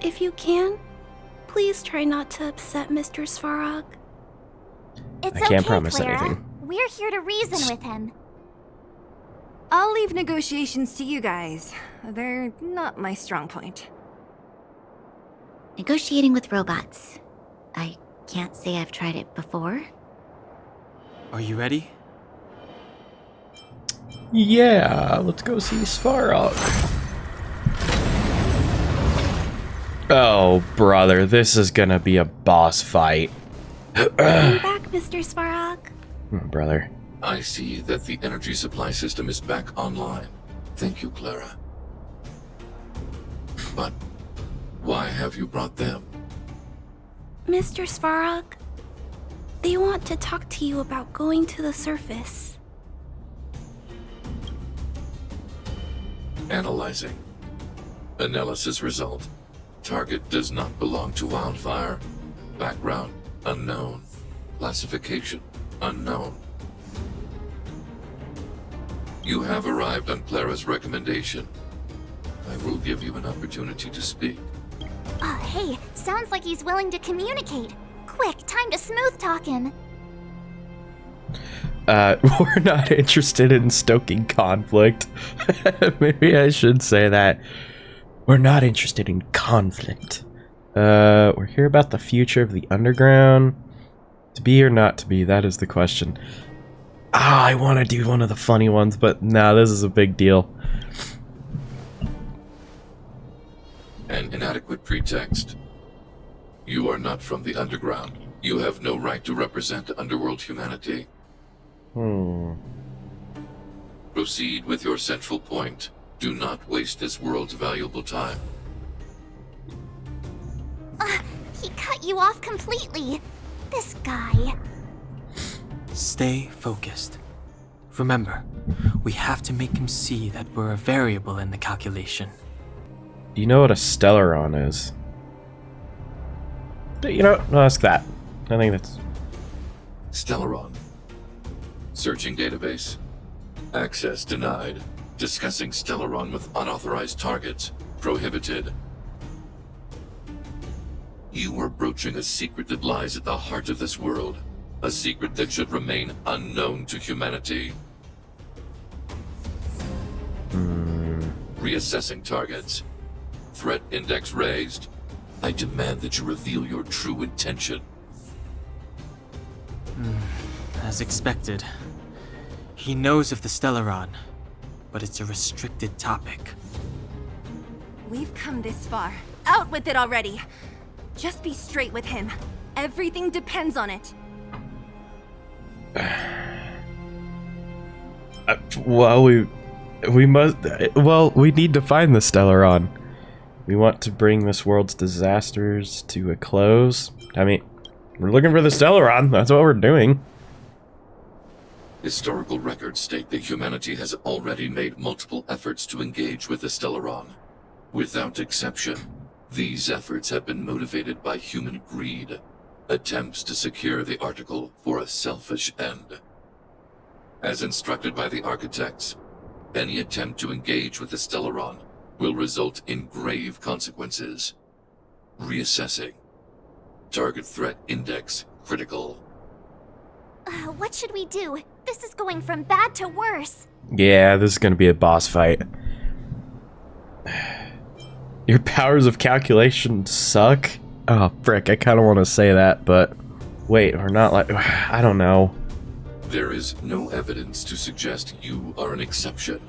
If you can, please try not to upset Mr. Svarog. It's I can't okay, promise Clara. anything. We're here to reason with him. I'll leave negotiations to you guys. They're not my strong point. Negotiating with robots. I can't say I've tried it before. Are you ready? Yeah, let's go see Svarog. Oh, brother, this is gonna be a boss fight. Welcome back, Mr. Svarog. Brother. I see that the energy supply system is back online. Thank you, Clara. But why have you brought them? Mr. Svarog, they want to talk to you about going to the surface. Analyzing. Analysis result. Target does not belong to Wildfire. Background unknown. Classification unknown. You have arrived on Clara's recommendation. I will give you an opportunity to speak. Hey, sounds like he's willing to communicate. Quick, time to smooth talk him. We're not interested in stoking conflict. Maybe I should say that. We're not interested in conflict. We're here about the future of the underground. To be or not to be, that is the question. I want to do one of the funny ones, but nah, this is a big deal. An inadequate pretext. You are not from the underground. You have no right to represent underworld humanity. Proceed with your central point. Do not waste this world's valuable time. He cut you off completely. This guy. Stay focused. Remember, we have to make him see that we're a variable in the calculation. Do you know what a Stellaron is? You know, I'll ask that. I think that's... Stellaron. Searching database. Access denied. Discussing Stellaron with unauthorized targets. Prohibited. You are broaching a secret that lies at the heart of this world. A secret that should remain unknown to humanity. Reassessing targets. Threat index raised. I demand that you reveal your true intention. As expected. He knows of the Stellaron, but it's a restricted topic. We've come this far. Out with it already! Just be straight with him. Everything depends on it. Well, we must... Well, we need to find the Stellaron. We want to bring this world's disasters to a close. I mean, we're looking for the Stellaron. That's what we're doing. Historical records state that humanity has already made multiple efforts to engage with the Stellaron. Without exception, these efforts have been motivated by human greed, attempts to secure the article for a selfish end. As instructed by the architects, any attempt to engage with the Stellaron will result in grave consequences. Reassessing. Target threat index critical. What should we do? This is going from bad to worse. Yeah, this is gonna be a boss fight. Your powers of calculation suck? Oh, frick, I kinda wanna say that, but... Wait, we're not like... I don't know. There is no evidence to suggest you are an exception.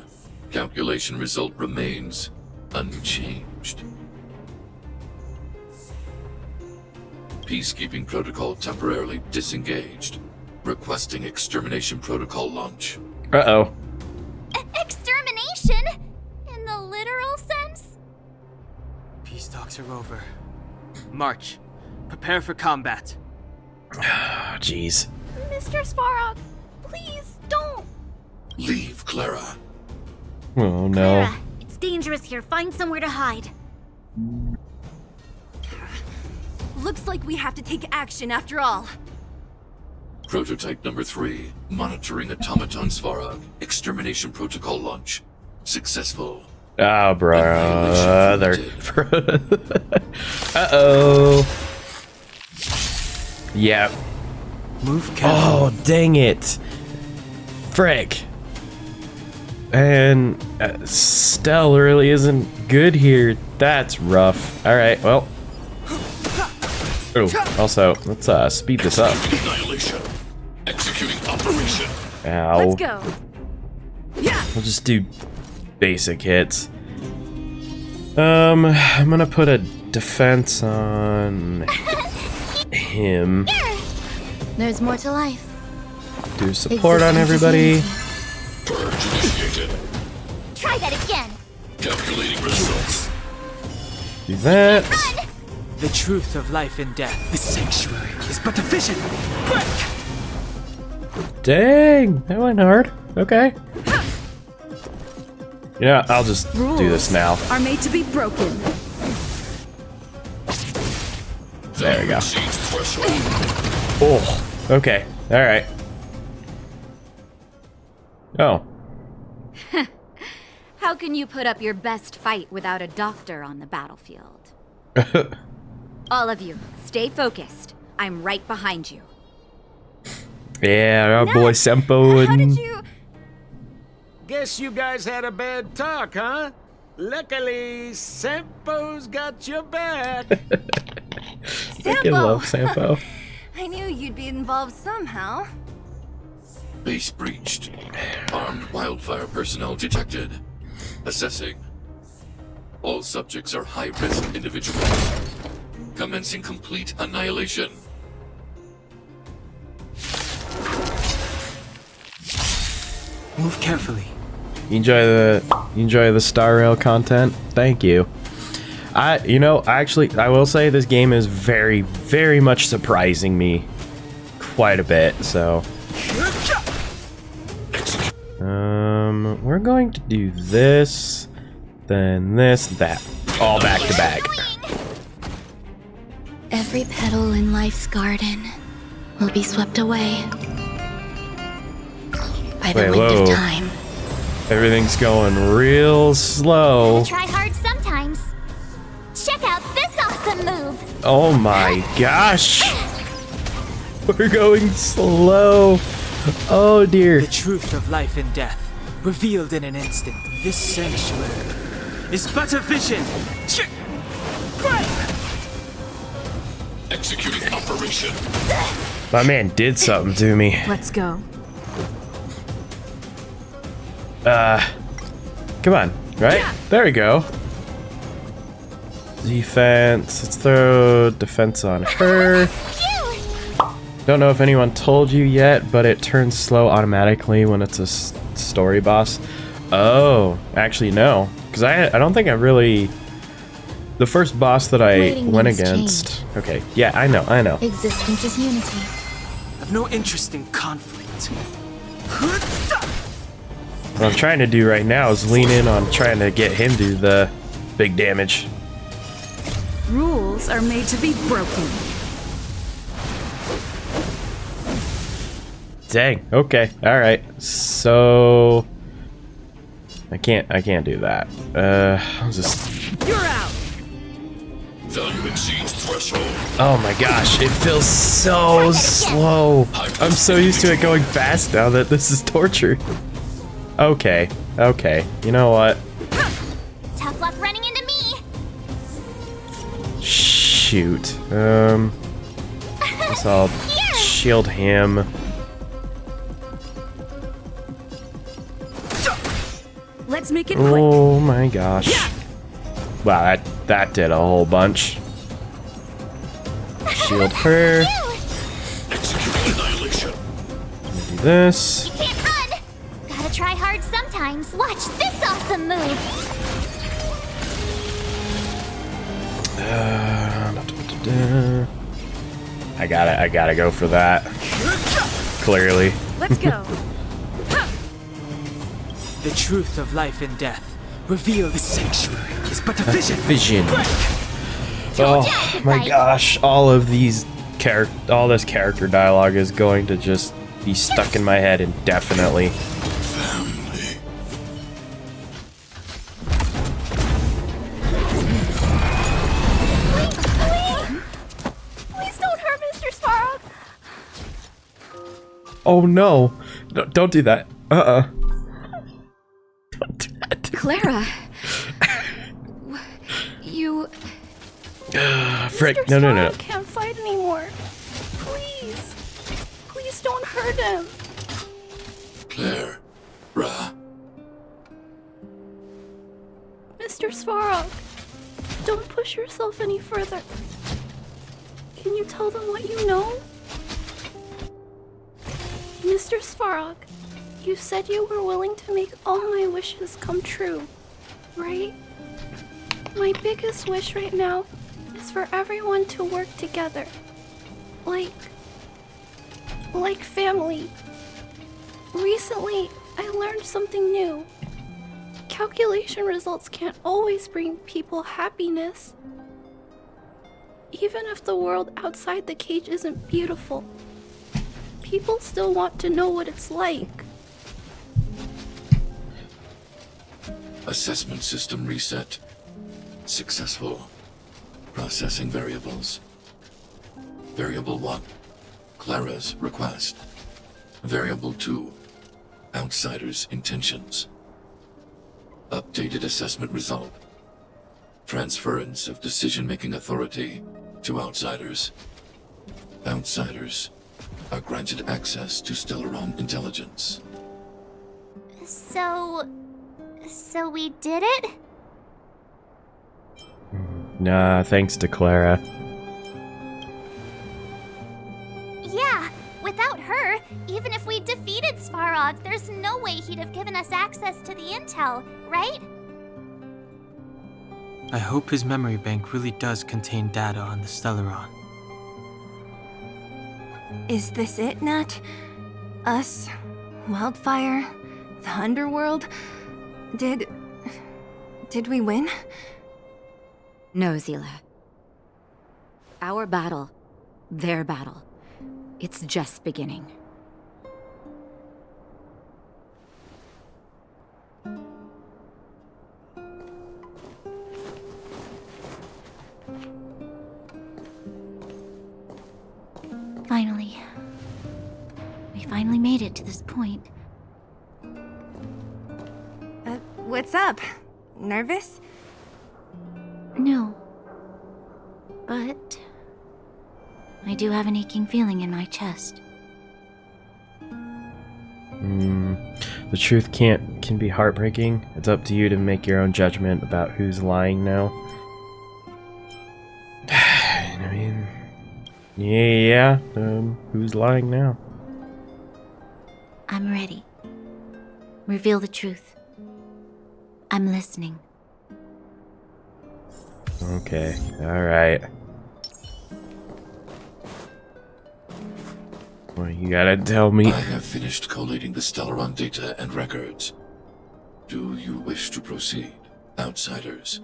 Calculation result remains unchanged. Peacekeeping protocol temporarily disengaged. Requesting extermination protocol launch. Uh-oh. Extermination? In the literal sense? Peace talks are over. March. Prepare for combat. Jeez. Mr. Svarog, please don't. Leave, Clara. Oh, no. Clara, it's dangerous here. Find somewhere to hide. Looks like we have to take action after all. Prototype number 3. Monitoring automaton Svarog. Extermination protocol launch. Successful. Oh, brother. Uh-oh. Yeah. Move carefully. Oh, dang it. Frick. And Stell really isn't good here. That's rough. Alright, well. Oh, also, let's speed this up. Annihilation. Executing operation. Ow. Let's go. Yeah. We'll just do basic hits. I'm gonna put a defense on him. There's more to life. Do support on everybody. Purge initiated. Try that again. Calculating results. Do that. The truth of life and death. The sanctuary is but a vision. Break! Dang, that went hard. Okay. Yeah, I'll just do this now. Are made to be broken. There we go. Exceeds threshold. Oh, okay. All right. Oh. How can you put up your best fight without a doctor on the battlefield? All of you, stay focused. I'm right behind you. Yeah, our boy Sempo How did and you... Guess you guys had a bad talk, huh? Luckily, Sempo's got your back. I love Sempo. I knew you'd be involved somehow. Base breached. Armed wildfire personnel detected. Assessing. All subjects are high-risk individuals. Commencing complete annihilation. Move carefully. You enjoy the Star Rail content? Thank you. I will say this game is very, very much surprising me quite a bit, so. We're going to do this, then this, that. All back to back. Every petal in life's garden will be swept away by the Wait, wind whoa. of time. Everything's going real slow. Try hard sometimes. Check out this awesome move. Oh my gosh. We're going slow. Oh dear. The truth of life and death, revealed in an instant. This sanctuary is but a vision. Executing operation. My man did something to me. Let's go. Come on, right? Yeah. There we go. Defense. Let's throw defense on her. Don't know if anyone told you yet, but it turns slow automatically when it's a story boss. Oh, actually no, because I don't think I really. The first boss that I Waiting went means against. change. Okay, yeah, I know. Existence is unity. I've no interest in conflict. What I'm trying to do right now is lean in on trying to get him to do the big damage. Rules are made to be broken. Dang. Okay. All right. So I can't do that. I'll just. You're out. Value exceeds threshold. Oh my gosh! It feels so slow. I'm so used to it going fast now that this is torture. Okay. Okay. You know what? Tough luck running into me. Shoot. Guess I'll shield him. Let's make it quick. Oh my gosh. Wow, that did a whole bunch. Shield her. Executing annihilation. Do this. You can't run. Gotta try hard sometimes. Watch this awesome move. I gotta go for that. Clearly. Let's go. The truth of life and death, revealed. The sanctuary is but a vision. Vision. you Oh I could my fight. gosh! All this character dialogue is going to just be stuck in my head indefinitely. Family. Oh no. No, don't do that. Don't do that. Clara. You... Frick. Mr. No. Svarog can't fight anymore. Please. Please don't hurt him. Claire. Brah. Mr. Svarog, don't push yourself any further. Can you tell them what you know? Mr. Svarog, you said you were willing to make all my wishes come true, right? My biggest wish right now is for everyone to work together. Like family. Recently, I learned something new. Calculation results can't always bring people happiness. Even if the world outside the cage isn't beautiful, people still want to know what it's like. Assessment system reset. Successful. Processing variables. Variable 1. Clara's request. Variable 2. Outsider's intentions. Updated assessment result. Transference of decision-making authority to outsiders. Outsiders are granted access to Stellaron intelligence. So we did it? Nah, thanks to Clara. Yeah, without her, even if we defeated Svarog, there's no way he'd have given us access to the intel, right? I hope his memory bank really does contain data on the Stellaron. Is this it, Nat? Us? Wildfire? The underworld? Did we win? No, Seele. Our battle, their battle, it's just beginning. Finally. We finally made it to this point. What's up? Nervous? No. But I do have an aching feeling in my chest. The truth can be heartbreaking. It's up to you to make your own judgment about who's lying now. I mean, yeah, who's lying now? I'm ready. Reveal the truth. I'm listening. Okay, alright. Well, you gotta tell me. I have finished collating the Stellaron data and records. Do you wish to proceed, outsiders?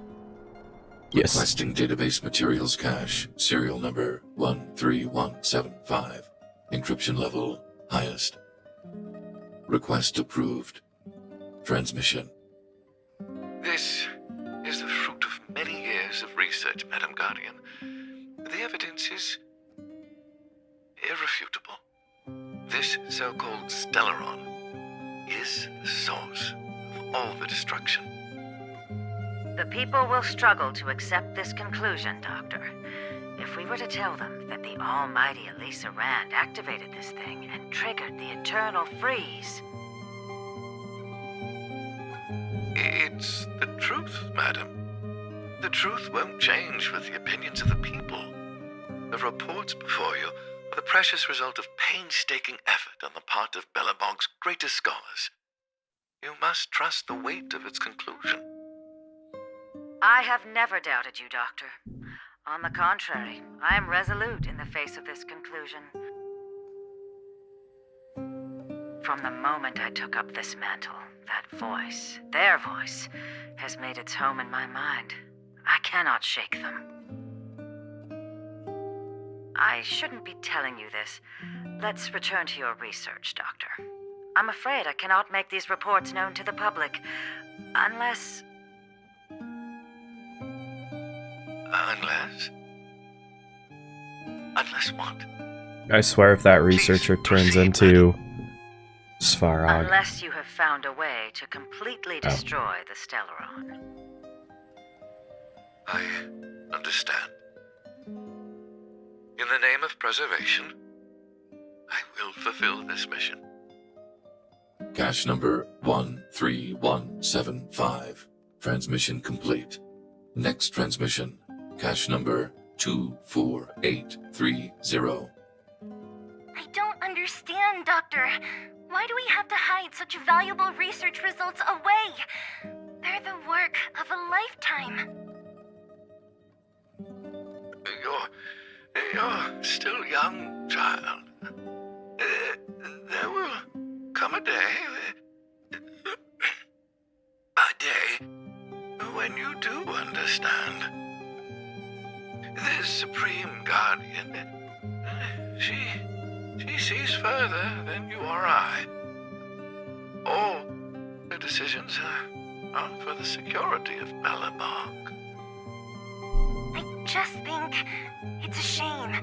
Yes. Requesting database materials cache, serial number 13175. Encryption level, highest. Request approved. Transmission. This is the fruit of many years of research, Madam Guardian. The evidence is irrefutable. This so-called Stellaron is the source of all the destruction. The people will struggle to accept this conclusion, Doctor. If we were to tell them that the almighty Elisa Rand activated this thing and triggered the eternal freeze. It's the truth, madam. The truth won't change with the opinions of the people. The reports before you are the precious result of painstaking effort on the part of Belobog's greatest scholars. You must trust the weight of its conclusion. I have never doubted you, Doctor. On the contrary, I am resolute in the face of this conclusion. From the moment I took up this mantle, that voice, their voice, has made its home in my mind. I cannot shake them. I shouldn't be telling you this. Let's return to your research, Doctor. I'm afraid I cannot make these reports known to the public, unless... Unless what? I swear if that researcher turns into Svarog. Unless you have found a way to completely destroy the Stellaron. I understand. In the name of preservation, I will fulfill this mission. Cache number 13175. Transmission complete. Next transmission. Cache number 24830. I don't understand, Doctor. Why do we have to hide such valuable research results away? They're the work of a lifetime. You're still young, child. There will come a day when you do understand. This Supreme Guardian, she sees further than you or I. All her decisions are for the security of Belobog. I just think it's a shame.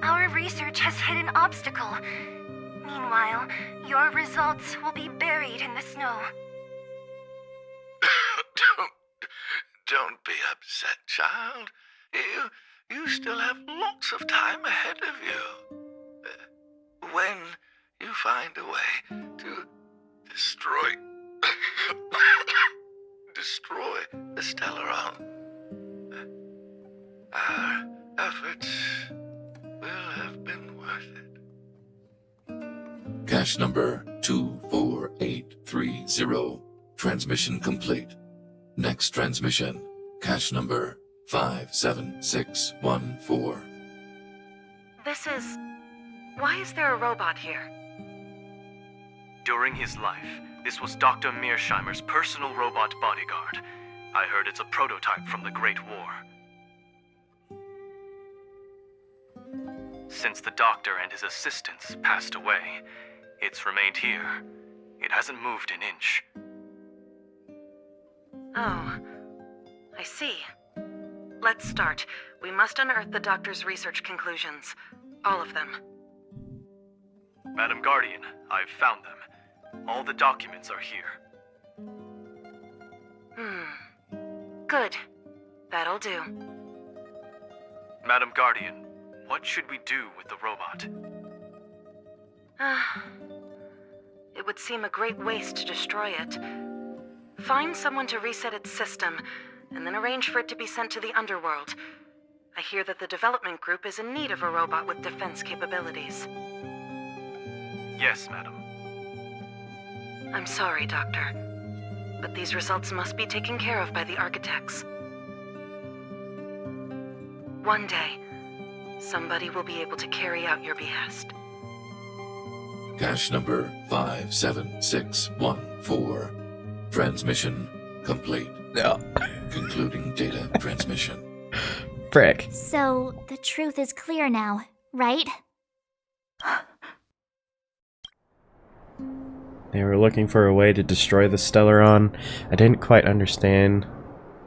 Our research has hit an obstacle. Meanwhile, your results will be buried in the snow. Don't be upset, child. You still have lots of time ahead of you. When you find a way to destroy the Stellaron, our efforts will have been worth it. Cache number 24830. Transmission complete. Next transmission. Cache number 57614. Why is there a robot here? During his life, this was Dr. Mearsheimer's personal robot bodyguard. I heard it's a prototype from the Great War. Since the doctor and his assistants passed away, it's remained here. It hasn't moved an inch. Oh, I see. Let's start. We must unearth the doctor's research conclusions. All of them. Madam Guardian, I've found them. All the documents are here. Good. That'll do. Madam Guardian, what should we do with the robot? It would seem a great waste to destroy it. Find someone to reset its system, and then arrange for it to be sent to the underworld. I hear that the development group is in need of a robot with defense capabilities. Yes, madam. I'm sorry, Doctor, but these results must be taken care of by the architects. One day, somebody will be able to carry out your behest. Cache number 57614. Transmission complete. No. Concluding data transmission. Frick. So, the truth is clear now, right? They were looking for a way to destroy the Stellaron. I didn't quite understand.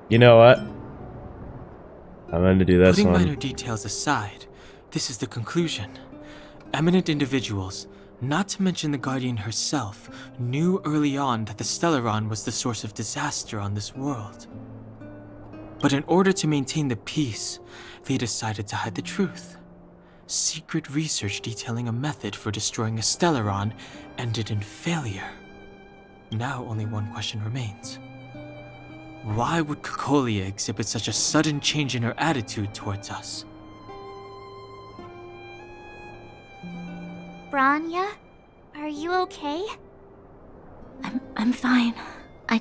You know what? I'm going to do this Putting one. minor details aside, this is the conclusion. Eminent individuals, not to mention the Guardian herself, knew early on that the Stellaron was the source of disaster on this world. But in order to maintain the peace, they decided to hide the truth. Secret research detailing a method for destroying a Stellaron ended in failure. Now only one question remains. Why would Cocolia exhibit such a sudden change in her attitude towards us? Bronya, are you okay? I'm fine. I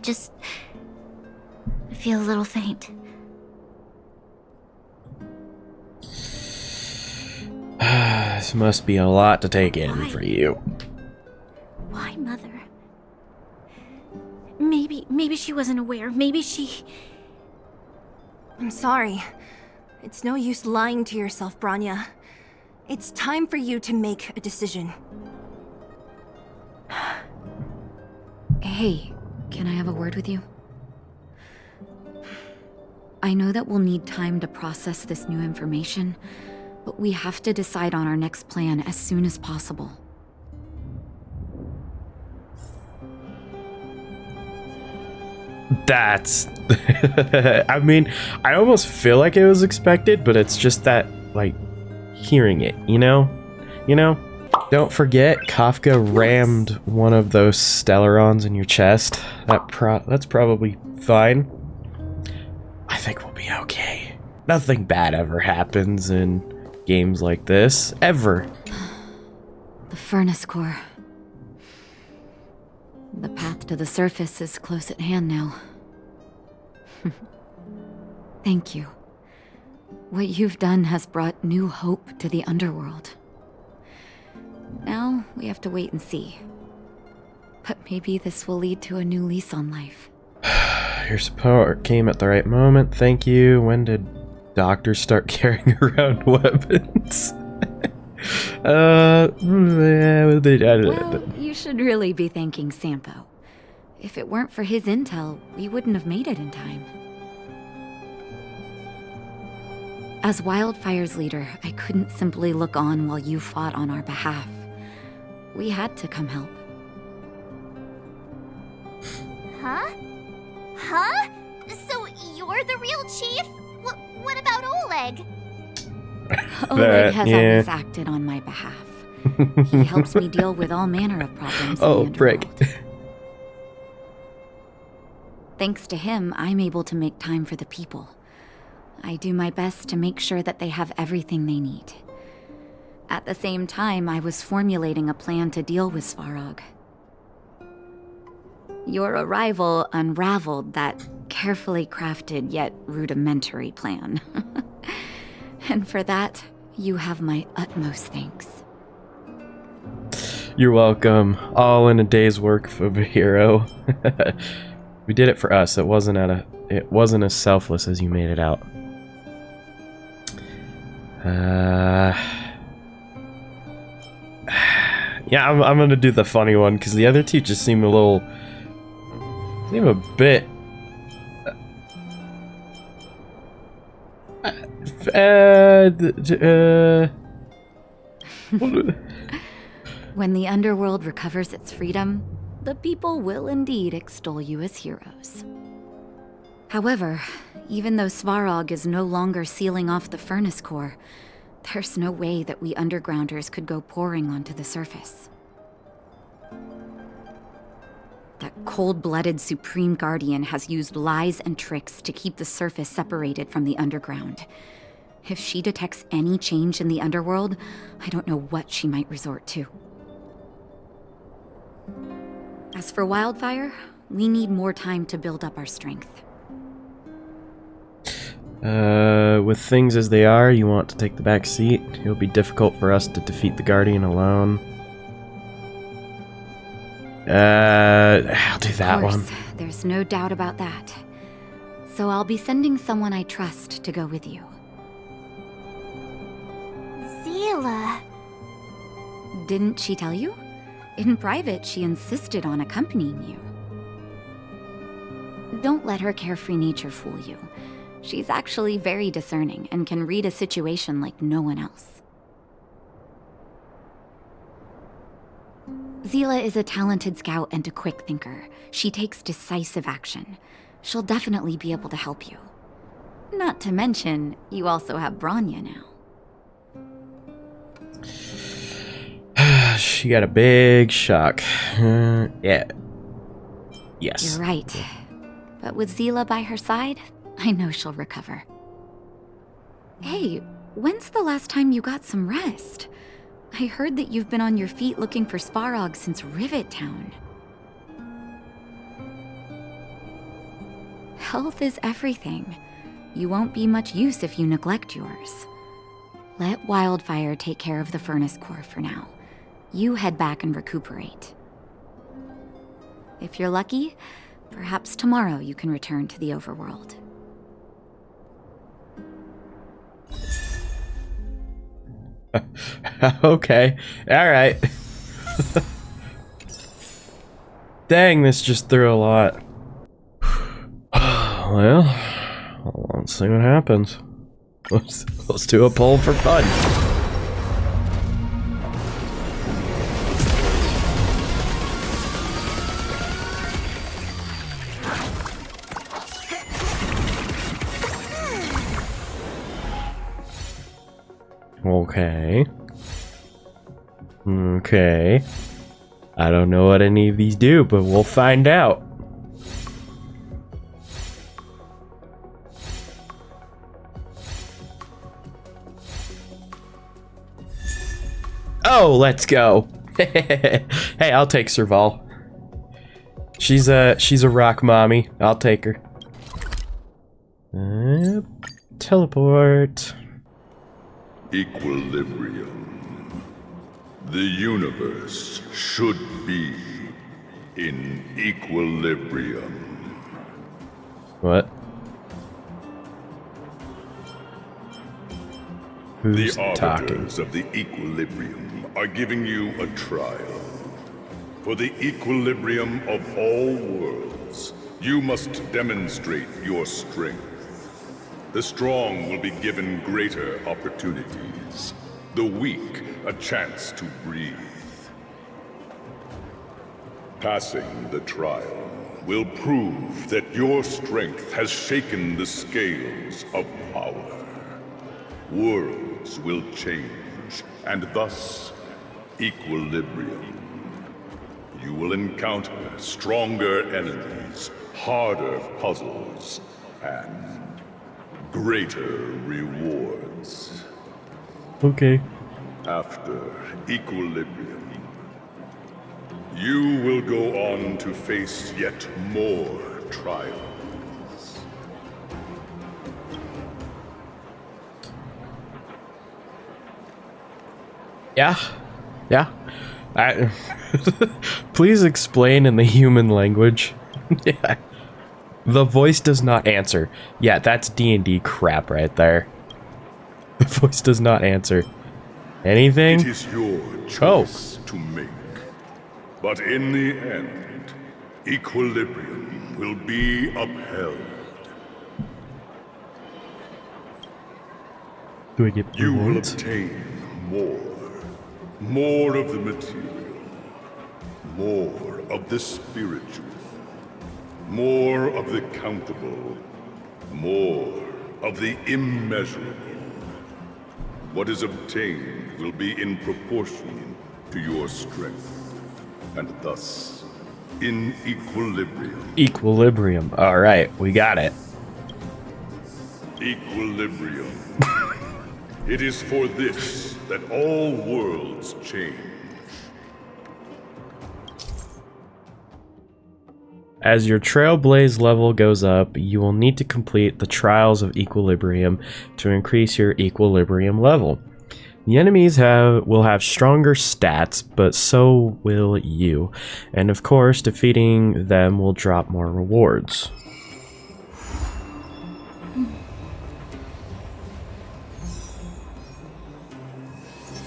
feel a little faint. This must be a lot to take in for you. Why, Mother? Maybe she wasn't aware. Maybe she... I'm sorry. It's no use lying to yourself, Bronya. It's time for you to make a decision. Hey, can I have a word with you? I know that we'll need time to process this new information, but we have to decide on our next plan as soon as possible. That's... I mean, I almost feel like it was expected, but it's just that, like, hearing it, you know? You know? Don't forget, Kafka rammed one of those Stellarons in your chest. That's probably fine. I think we'll be okay. Nothing bad ever happens in games like this. Ever. The furnace core. The path to the surface is close at hand now. Thank you. What you've done has brought new hope to the underworld. Now, we have to wait and see. But maybe this will lead to a new lease on life. Your support came at the right moment, thank you. When did doctors start carrying around weapons? Well, you should really be thanking Sampo. If it weren't for his intel, we wouldn't have made it in time. As Wildfire's leader, I couldn't simply look on while you fought on our behalf. We had to come help. Huh? Huh? So you're the real chief? What about Oleg? Oleg has always acted on my behalf. He helps me deal with all manner of problems. Oh, brick. Thanks to him, I'm able to make time for the people. I do my best to make sure that they have everything they need. At the same time, I was formulating a plan to deal with Svarog. Your arrival unraveled that carefully crafted yet rudimentary plan. And for that, you have my utmost thanks. You're welcome. All in a day's work of a hero. We did it for us. It wasn't as selfless as you made it out. Yeah, I'm gonna do the funny one because the other two just seem a bit. When the underworld recovers its freedom, the people will indeed extol you as heroes. However, even though Svarog is no longer sealing off the furnace core, there's no way that we undergrounders could go pouring onto the surface. That cold-blooded Supreme Guardian has used lies and tricks to keep the surface separated from the underground. If she detects any change in the underworld, I don't know what she might resort to. As for Wildfire, we need more time to build up our strength. With things as they are, you want to take the back seat. It'll be difficult for us to defeat the Guardian alone. I'll do that one. There's no doubt about that. So I'll be sending someone I trust to go with you. Seele. Didn't she tell you? In private, she insisted on accompanying you. Don't let her carefree nature fool you. She's actually very discerning and can read a situation like no one else. Seele is a talented scout and a quick thinker. She takes decisive action. She'll definitely be able to help you. Not to mention, you also have Bronya now. She got a big shock. Yeah. Yes. You're right. But with Seele by her side, I know she'll recover. Hey, when's the last time you got some rest? I heard that you've been on your feet looking for Svarog since Rivet Town. Health is everything. You won't be much use if you neglect yours. Let Wildfire take care of the furnace core for now. You head back and recuperate. If you're lucky, perhaps tomorrow you can return to the overworld. Okay. Alright. Dang, this just threw a lot. Well, let's see what happens. Let's do a poll for fun. Okay. Okay. I don't know what any of these do, but we'll find out. Oh, let's go. Hey, I'll take Serval. She's a rock mommy. I'll take her. Teleport. Equilibrium. The universe should be in equilibrium. What? Who's the talking? arbiters of the equilibrium are giving you a trial. For the equilibrium of all worlds, you must demonstrate your strength. The strong will be given greater opportunities. The weak, a chance to breathe. Passing the trial will prove that your strength has shaken the scales of power. Worlds will change, and thus, equilibrium. You will encounter stronger enemies, harder puzzles, and greater rewards. Okay. After equilibrium, you will go on to face yet more trials. Yeah. Please explain in the human language. Yeah. The voice does not answer. Yeah, that's D&D crap right there. The voice does not answer. Anything? It is your choice to make. But in the end, equilibrium will be upheld. Do I get You will rewards? obtain more of the material, more of the spiritual, more of the countable, more of the immeasurable. What is obtained will be in proportion to your strength, and thus in equilibrium. Equilibrium. Alright, we got it. Equilibrium. It is for this that all worlds change. As your Trailblaze level goes up, you will need to complete the Trials of Equilibrium to increase your Equilibrium level. The enemies will have stronger stats, but so will you. And of course, defeating them will drop more rewards.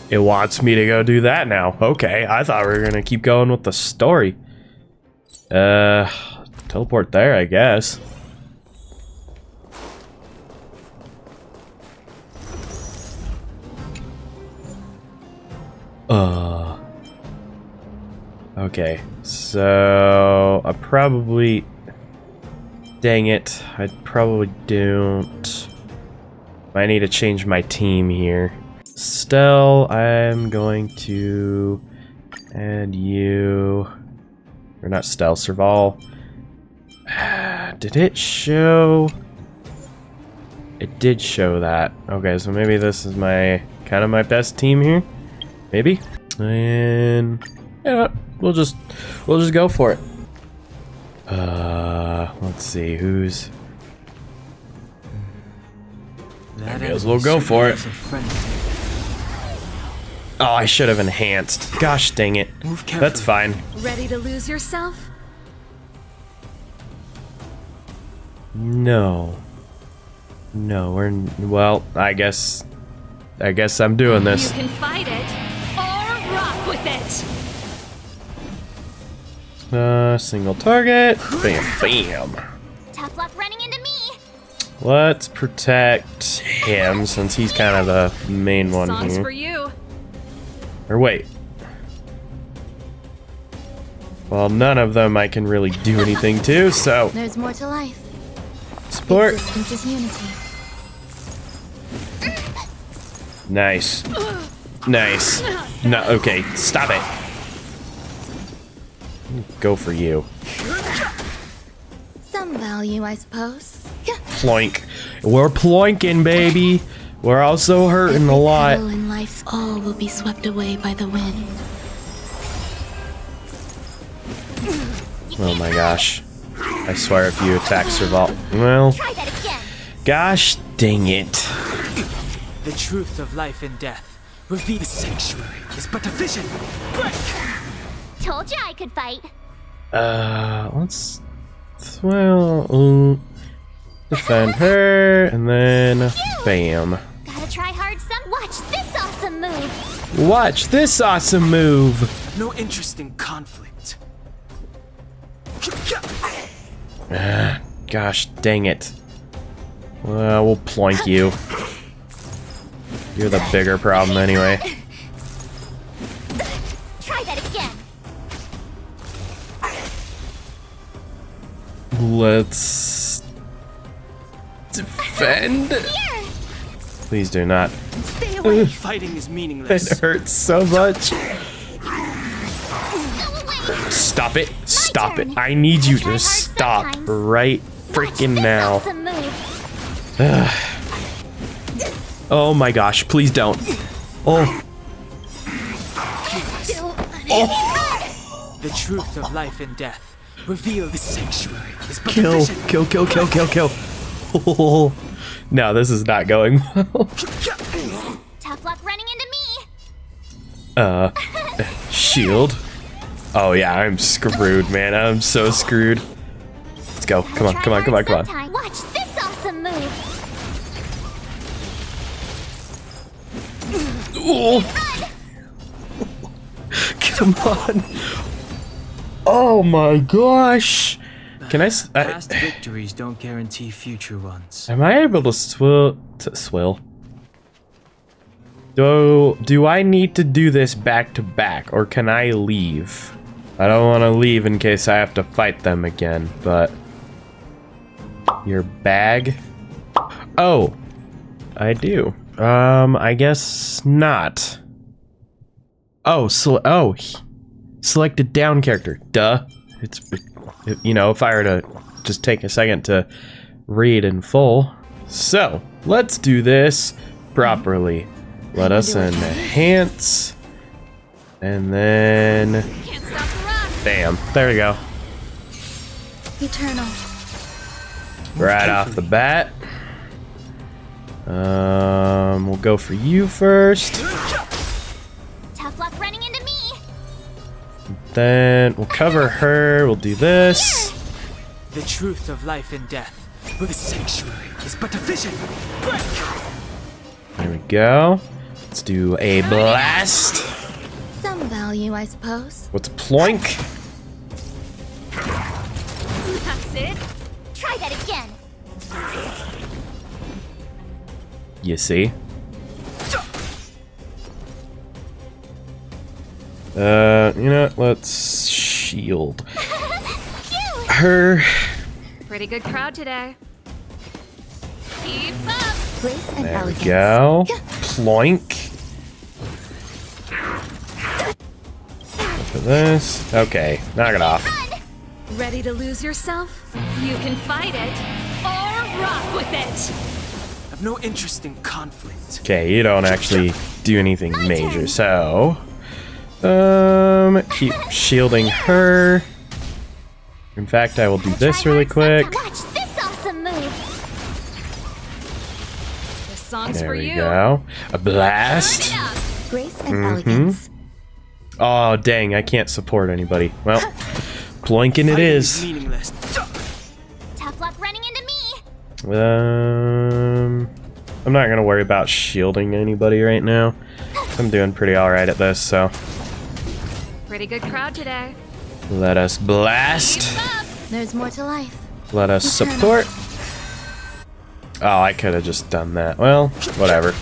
It wants me to go do that now. Okay, I thought we were gonna keep going with the story. Teleport there, I guess. Okay, so I probably... Dang it, I probably don't... I need to change my team here. Stell, I'm going to add you... Or not Stell, Serval. Did it show... It did show that. Okay, so maybe this is my... kind of my best team here? Maybe? And... yeah, we'll just go for it. Let's see, who's... I guess we'll go for it. Oh, I should have enhanced. Gosh dang it. That's fine. Ready to lose yourself? No. No, well, I guess I'm doing this. You can fight it or rock with it. Single target. Bam, bam. Tough luck running into me. Let's protect him since he's kind of the main one Songs here. for you. Or wait. Well, none of them I can really do anything to, so... There's more to life. Support. Existence is unity. Nice. Nice. No, okay, stop it. Go for you. Some value, I suppose. Ploink. We're ploinking, baby. We're also hurting a lot. Petal in life's all will be swept away by the wind. Oh my gosh. I swear if you attack Serval. Well, gosh dang it. The truth of life and death. Reveal the sanctuary is but a vision. Break! Told you I could fight. Let's. Well, defend her, and then bam. Gotta try hard some. Watch this awesome move. Watch this awesome move. No interest in conflict. Gosh dang it. Well, we'll ploink you. You're the bigger problem anyway. Try that again. Let's defend. Please do not. Stay away. Fighting is meaningless. It hurts so much. Stop it. Stop it. I need you to stop right freaking now. Oh my gosh, please don't. Oh. Oh. The truth of life and death. Reveal the sanctuary is but Kill. a vision. Kill. Oh. No, this is not going well. Tough luck running into me. Shield. Oh yeah, I'm screwed, man. I'm so screwed. Let's go. Come on. Watch this awesome move. Oh. Come on. Oh my gosh. Can I Past victories don't guarantee future ones. Am I able to swill? Do I need to do this back to back, or can I leave? I don't want to leave in case I have to fight them again, but your bag? Oh, I do. I guess not. Oh, selected down character. Duh. You know, if I were to just take a second to read in full. So, let's do this properly. Let us enhance. And then... Bam. There we go. Eternal. Right off the bat. We'll go for you first. Tough luck running into me. Then we'll cover her. We'll do this. The truth of life and death. The sanctuary is but a vision. There we go. Let's do a blast. Some value, I suppose. What's ploink? That's it. Try that again. You see? You know what? Let's shield her. Pretty good crowd today. Keep up. Grace and There we elegance. go. Ploink. Look at this. Okay, knock it off. Ready to lose yourself? You can fight it or rock with it. I've no interest in conflict. Okay, you don't actually do anything major, so keep shielding her. In fact, I will do this really quick. Watch this awesome move. This song's There for we you. go. A blast. Grace and elegance. Oh, dang, I can't support anybody. Well, ploinking it is. Meaningless. Tough luck running into me. I'm not gonna worry about shielding anybody right now. I'm doing pretty alright at this, so Pretty good crowd today. let us blast. There's more to life. Let us support. Oh, I could have just done that. Well, whatever.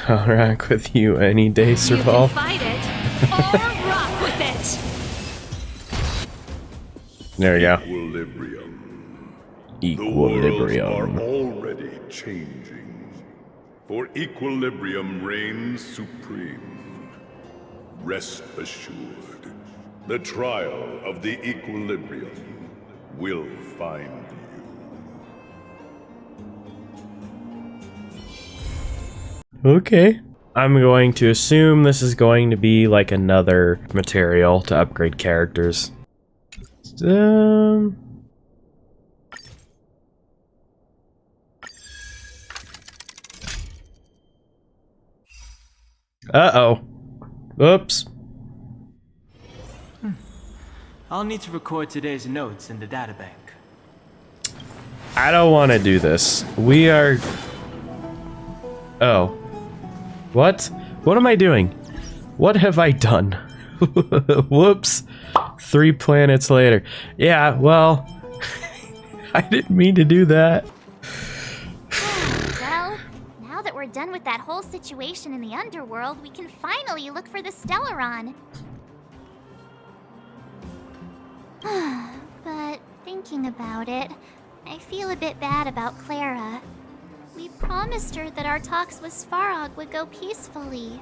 I'll rock with you any day, Serval. You can fight it or rock with it. There we go. Equilibrium. The worlds are Equilibrium. already changing. For equilibrium reigns supreme. Rest assured, the trial of the equilibrium will find you. Okay. I'm going to assume this is going to be like another material to upgrade characters. Uh-oh. Oops. I'll need to record today's notes in the databank. I don't want to do this. We are... Oh. What? What am I doing? What have I done? Whoops. 3 planets later. Yeah, well... I didn't mean to do that. Well, now that we're done with that whole situation in the underworld, we can finally look for the Stellaron. But thinking about it, I feel a bit bad about Clara. We promised her that our talks with Svarog would go peacefully.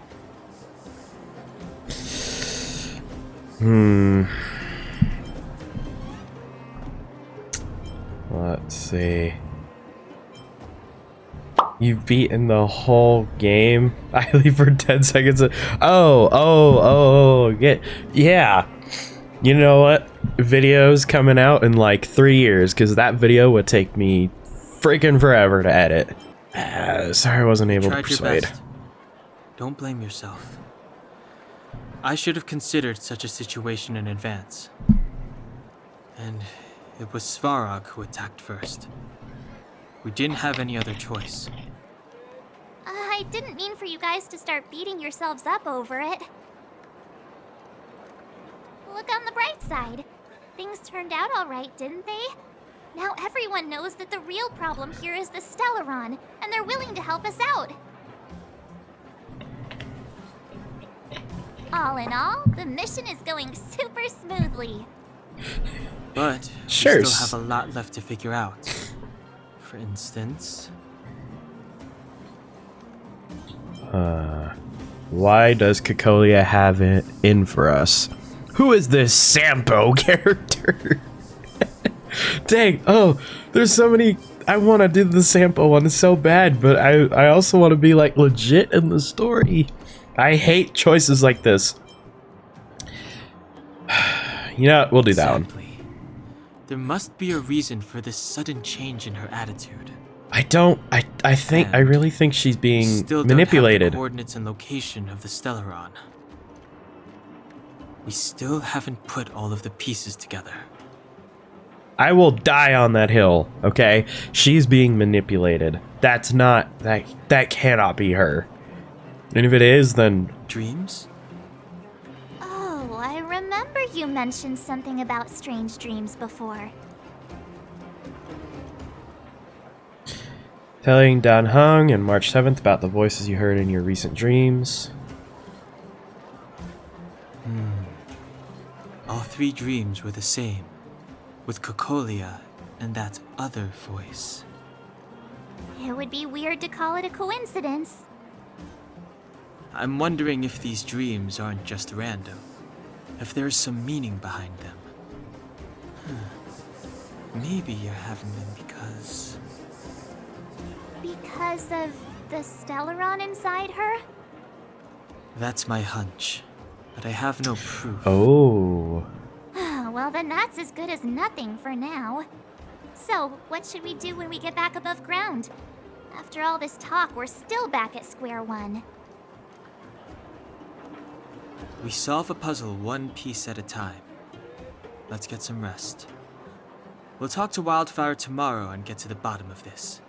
Let's see. You've beaten the whole game. I leave for 10 seconds. Yeah. You know what? Video's coming out in like 3 years, because that video would take me freaking forever to edit. Sorry I wasn't able to persuade. Your best. Don't blame yourself. I should have considered such a situation in advance. And it was Svarog who attacked first. We didn't have any other choice. I didn't mean for you guys to start beating yourselves up over it. Look on the bright side. Things turned out all right, didn't they? Now everyone knows that the real problem here is the Stellaron, and they're willing to help us out. All in all, the mission is going super smoothly. But sure. We still have a lot left to figure out. For instance... Why does Cocolia have it in for us? Who is this Sampo character? Dang, oh, there's so many... I want to do the Sampo one so bad, but I also want to be, like, legit in the story. I hate choices like this. You know, we'll do that one. There must be a reason for this sudden change in her attitude. I really think she's being still manipulated. Don't have the coordinates and location of the Stellaron. We still haven't put all of the pieces together. I will die on that hill, okay? She's being manipulated. That's not... That cannot be her. And if it is, then... Dreams? Oh, I remember you mentioned something about strange dreams before. Telling Dan Hung on March 7th about the voices you heard in your recent dreams. All 3 dreams were the same, with Cocolia and that other voice. It would be weird to call it a coincidence. I'm wondering if these dreams aren't just random, if there's some meaning behind them. Maybe you're having them because... Because of the Stellaron inside her? That's my hunch, but I have no proof. Oh. Well, then that's as good as nothing for now. So, what should we do when we get back above ground? After all this talk, we're still back at square one. We solve a puzzle one piece at a time. Let's get some rest. We'll talk to Wildfire tomorrow and get to the bottom of this.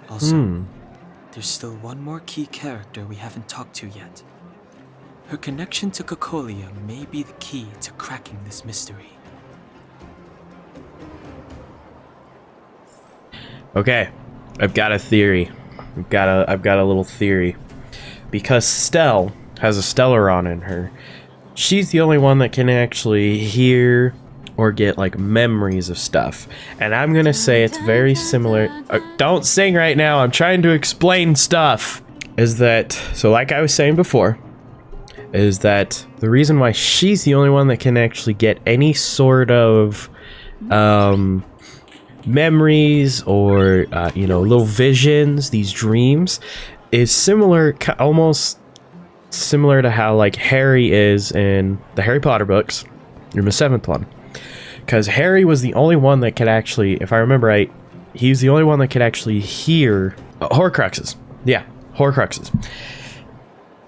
Also, there's still one more key character we haven't talked to yet. Her connection to Cocolia may be the key to cracking this mystery. Okay, I've got a theory. I've got a little theory. Because Stell has a Stellaron in her, she's the only one that can actually hear or get like memories of stuff. And I'm gonna say it's very similar. Don't sing right now, I'm trying to explain stuff. Is that, so like I was saying before, is that the reason why she's the only one that can actually get any sort of memories or you know, little visions, these dreams, is similar, almost similar to how like Harry is in the Harry Potter books, in the 7th one. Because Harry was the only one that could actually, if I remember right, he's the only one that could actually hear Horcruxes. Yeah, Horcruxes.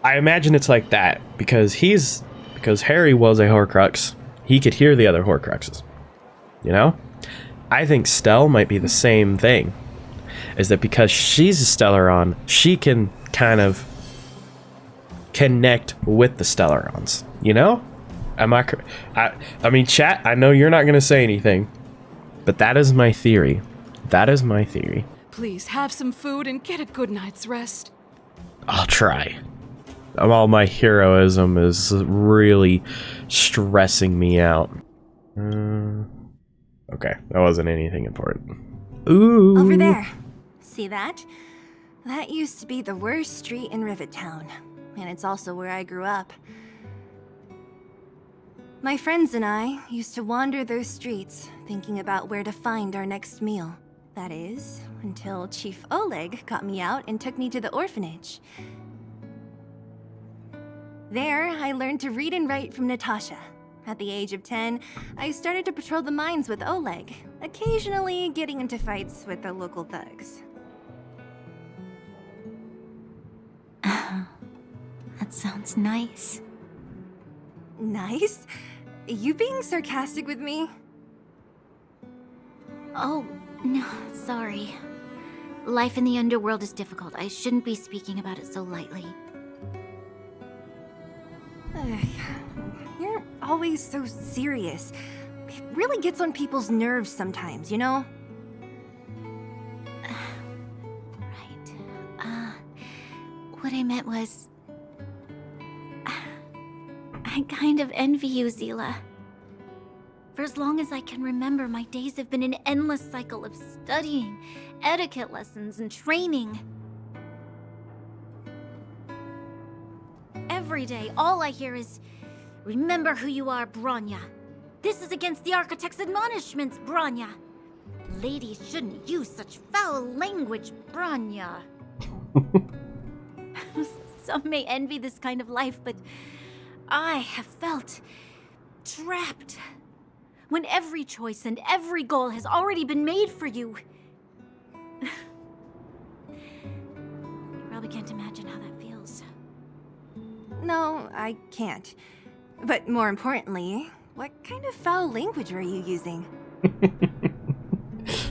I imagine it's like that because Harry was a Horcrux. He could hear the other Horcruxes. You know? I think Stell might be the same thing. Is that because she's a Stellaron, she can kind of connect with the Stellarons. You know? I mean, chat, I know you're not going to say anything, but that is my theory. That is my theory. Please have some food and get a good night's rest. I'll try. All my heroism is really stressing me out. Okay, that wasn't anything important. Ooh. Over there. See that? That used to be the worst street in Rivet Town, and it's also where I grew up. My friends and I used to wander those streets, thinking about where to find our next meal. That is, until Chief Oleg got me out and took me to the orphanage. There, I learned to read and write from Natasha. At the age of 10, I started to patrol the mines with Oleg, occasionally getting into fights with the local thugs. That sounds nice. Nice? You being sarcastic with me? Oh, no, sorry. Life in the underworld is difficult. I shouldn't be speaking about it so lightly. You're always so serious. It really gets on people's nerves sometimes, you know? Right. What I meant was... I kind of envy you, Seele. For as long as I can remember, my days have been an endless cycle of studying, etiquette lessons, and training. Every day, all I hear is, remember who you are, Bronya. This is against the Architect's admonishments, Bronya. Ladies shouldn't use such foul language, Bronya. Some may envy this kind of life, but I have felt trapped. When every choice and every goal has already been made for you. You probably can't imagine how that feels. No, I can't. But more importantly, what kind of foul language were you using?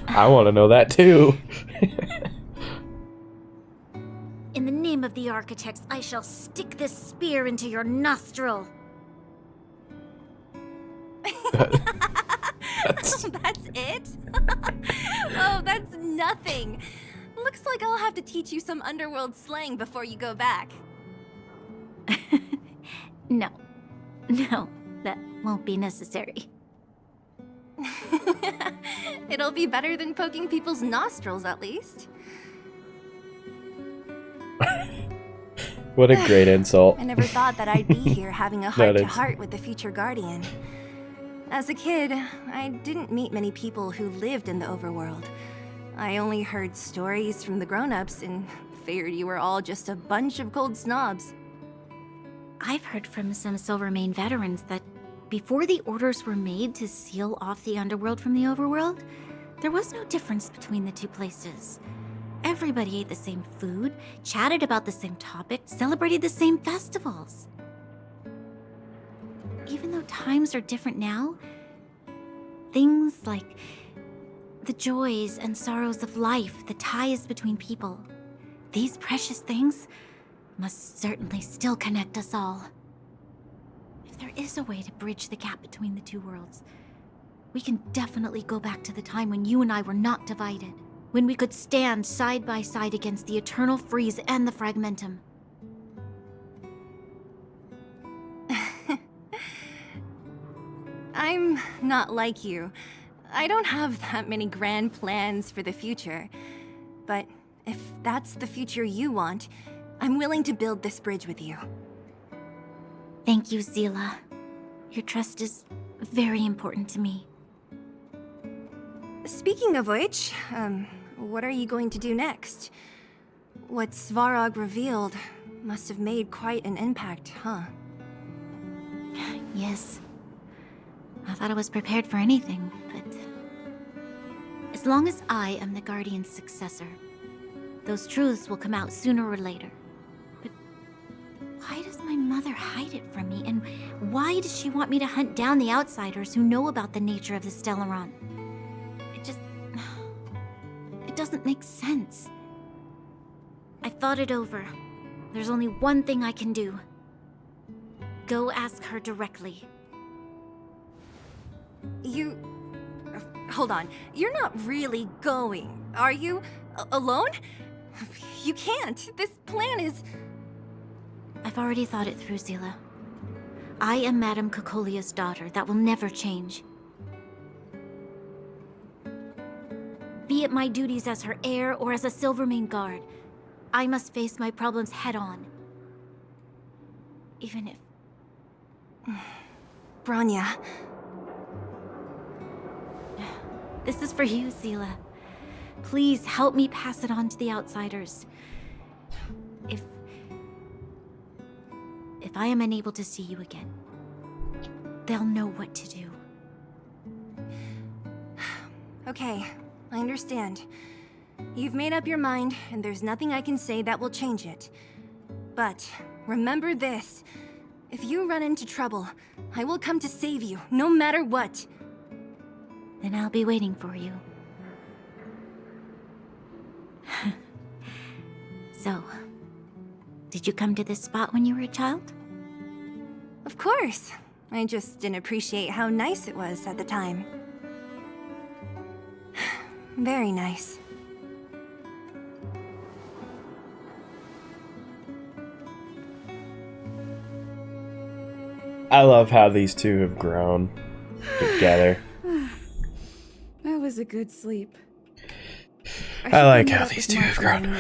I want to know that too. In the name of the Architects, I shall stick this spear into your nostril. That's it? Oh, that's nothing. Looks like I'll have to teach you some underworld slang before you go back. No, that won't be necessary. It'll be better than poking people's nostrils, at least. What a great insult. I never thought that I'd be here having a heart-to-heart with the future Guardian. As a kid, I didn't meet many people who lived in the overworld. I only heard stories from the grown-ups and figured you were all just a bunch of cold snobs. I've heard from some Silvermane veterans that before the orders were made to seal off the underworld from the overworld, there was no difference between the two places. Everybody ate the same food, chatted about the same topics, celebrated the same festivals. Even though times are different now, things like the joys and sorrows of life, the ties between people, these precious things must certainly still connect us all. If there is a way to bridge the gap between the two worlds, we can definitely go back to the time when you and I were not divided, when we could stand side by side against the Eternal Freeze and the Fragmentum. I'm not like you. I don't have that many grand plans for the future. But if that's the future you want, I'm willing to build this bridge with you. Thank you, Seele. Your trust is very important to me. Speaking of which, what are you going to do next? What Svarog revealed must have made quite an impact, huh? Yes. I thought I was prepared for anything, but... as long as I am the Guardian's successor, those truths will come out sooner or later. But why does my mother hide it from me? And why does she want me to hunt down the outsiders who know about the nature of the Stellaron? It doesn't make sense. I thought it over. There's only one thing I can do. Go ask her directly. Hold on. You're not really going, are you? Alone? You can't. This plan is... I've already thought it through, Seele. I am Madame Cocolia's daughter. That will never change. Be it my duties as her heir or as a Silvermane guard, I must face my problems head-on. Even if... Bronya. This is for you, Seele. Please help me pass it on to the outsiders. If I am unable to see you again, they'll know what to do. Okay, I understand. You've made up your mind, and there's nothing I can say that will change it. But remember this. If you run into trouble, I will come to save you, no matter what. Then I'll be waiting for you. So, did you come to this spot when you were a child? Of course. I just didn't appreciate how nice it was at the time. Very nice. I love how these two have grown together. That was a good sleep. I like how these two have grown.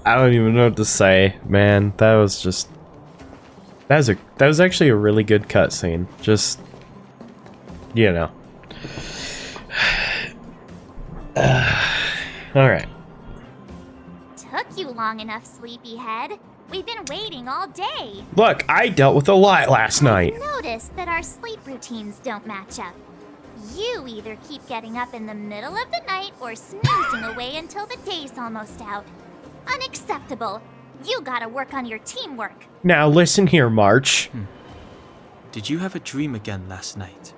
I don't even know what to say, man. That was just... That was actually a really good cutscene. Just... you know. Alright. Took you long enough, sleepyhead. We've been waiting all day. Look, I dealt with a lot last night. Notice that our sleep routines don't match up. You either keep getting up in the middle of the night or snoozing away until the day's almost out. Unacceptable. You gotta work on your teamwork. Now listen here, March. Did you have a dream again last night?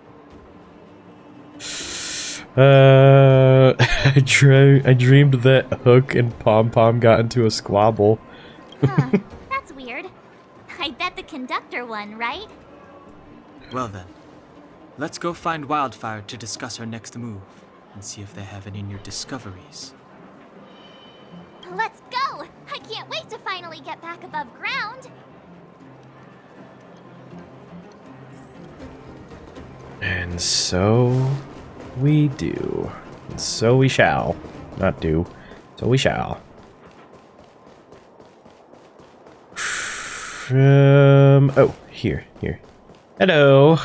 I dreamed that Hook and Pom Pom got into a squabble. Huh, that's weird. I bet the conductor won, right? Well then, let's go find Wildfire to discuss our next move and see if they have any new discoveries. Let's go! I can't wait to finally get back above ground. And so we do. And so we shall. Not do. So we shall. Oh, here. Hello.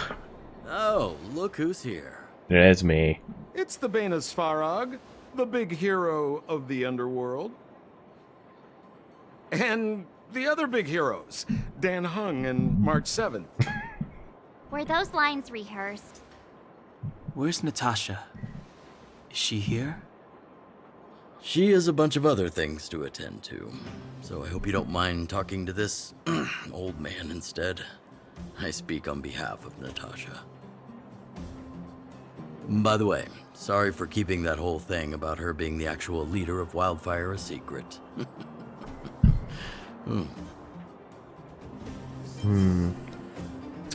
Oh, look who's here. It's me. It's the Bane of Svarog, the big hero of the underworld. And the other big heroes, Dan Hung and March 7th. Were those lines rehearsed? Where's Natasha? Is she here? She has a bunch of other things to attend to, so I hope you don't mind talking to this old man instead. I speak on behalf of Natasha. By the way, sorry for keeping that whole thing about her being the actual leader of Wildfire a secret.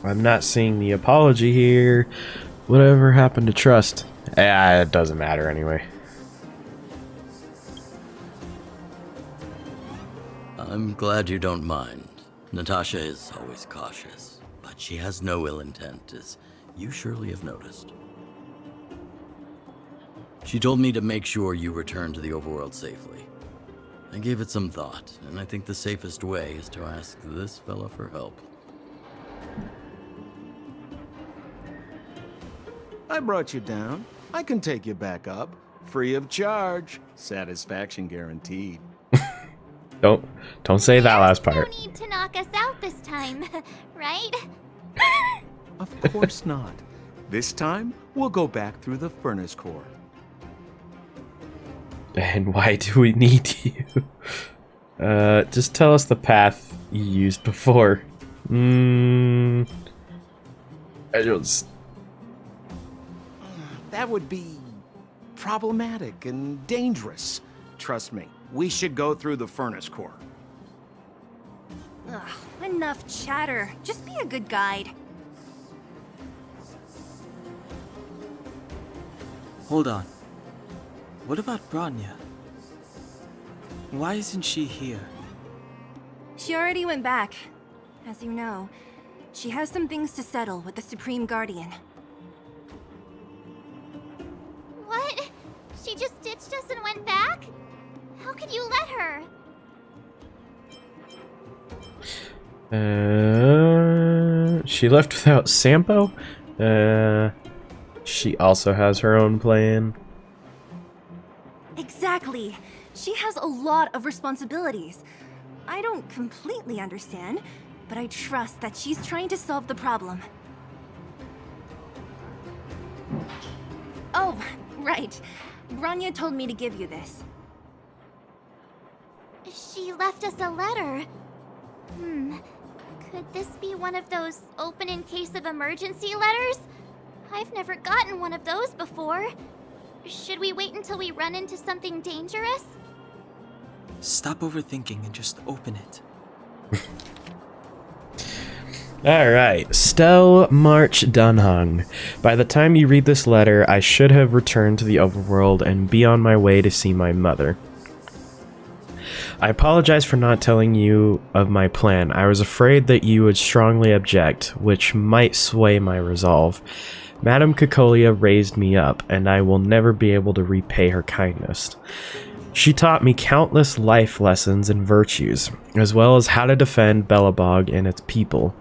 I'm not seeing the apology here. Whatever happened to trust? It doesn't matter anyway. I'm glad you don't mind. Natasha is always cautious, but she has no ill intent, as you surely have noticed. She told me to make sure you return to the overworld safely. I gave it some thought, and I think the safest way is to ask this fella for help. I brought you down. I can take you back up. Free of charge. Satisfaction guaranteed. Don't say that last part. No need to knock us out this time, right? Of course not. This time, we'll go back through the furnace core. And why do we need you? Just tell us the path you used before. That would be problematic and dangerous. Trust me, we should go through the furnace core. Ugh, enough chatter. Just be a good guide. Hold on. What about Bronya? Why isn't she here? She already went back. As you know, she has some things to settle with the Supreme Guardian. What? She just ditched us and went back? How could you let her? She left without Sampo? She also has her own plan. Exactly. She has a lot of responsibilities. I don't completely understand, but I trust that she's trying to solve the problem. Oh, right. Bronya told me to give you this. She left us a letter. Could this be one of those open in case of emergency letters? I've never gotten one of those before. Should we wait until we run into something dangerous? Stop overthinking and just open it. Alright, Stell March Dunhung. By the time you read this letter, I should have returned to the overworld and be on my way to see my mother. I apologize for not telling you of my plan. I was afraid that you would strongly object, which might sway my resolve. Madame Cocolia raised me up, and I will never be able to repay her kindness. She taught me countless life lessons and virtues, as well as how to defend Belobog and its people.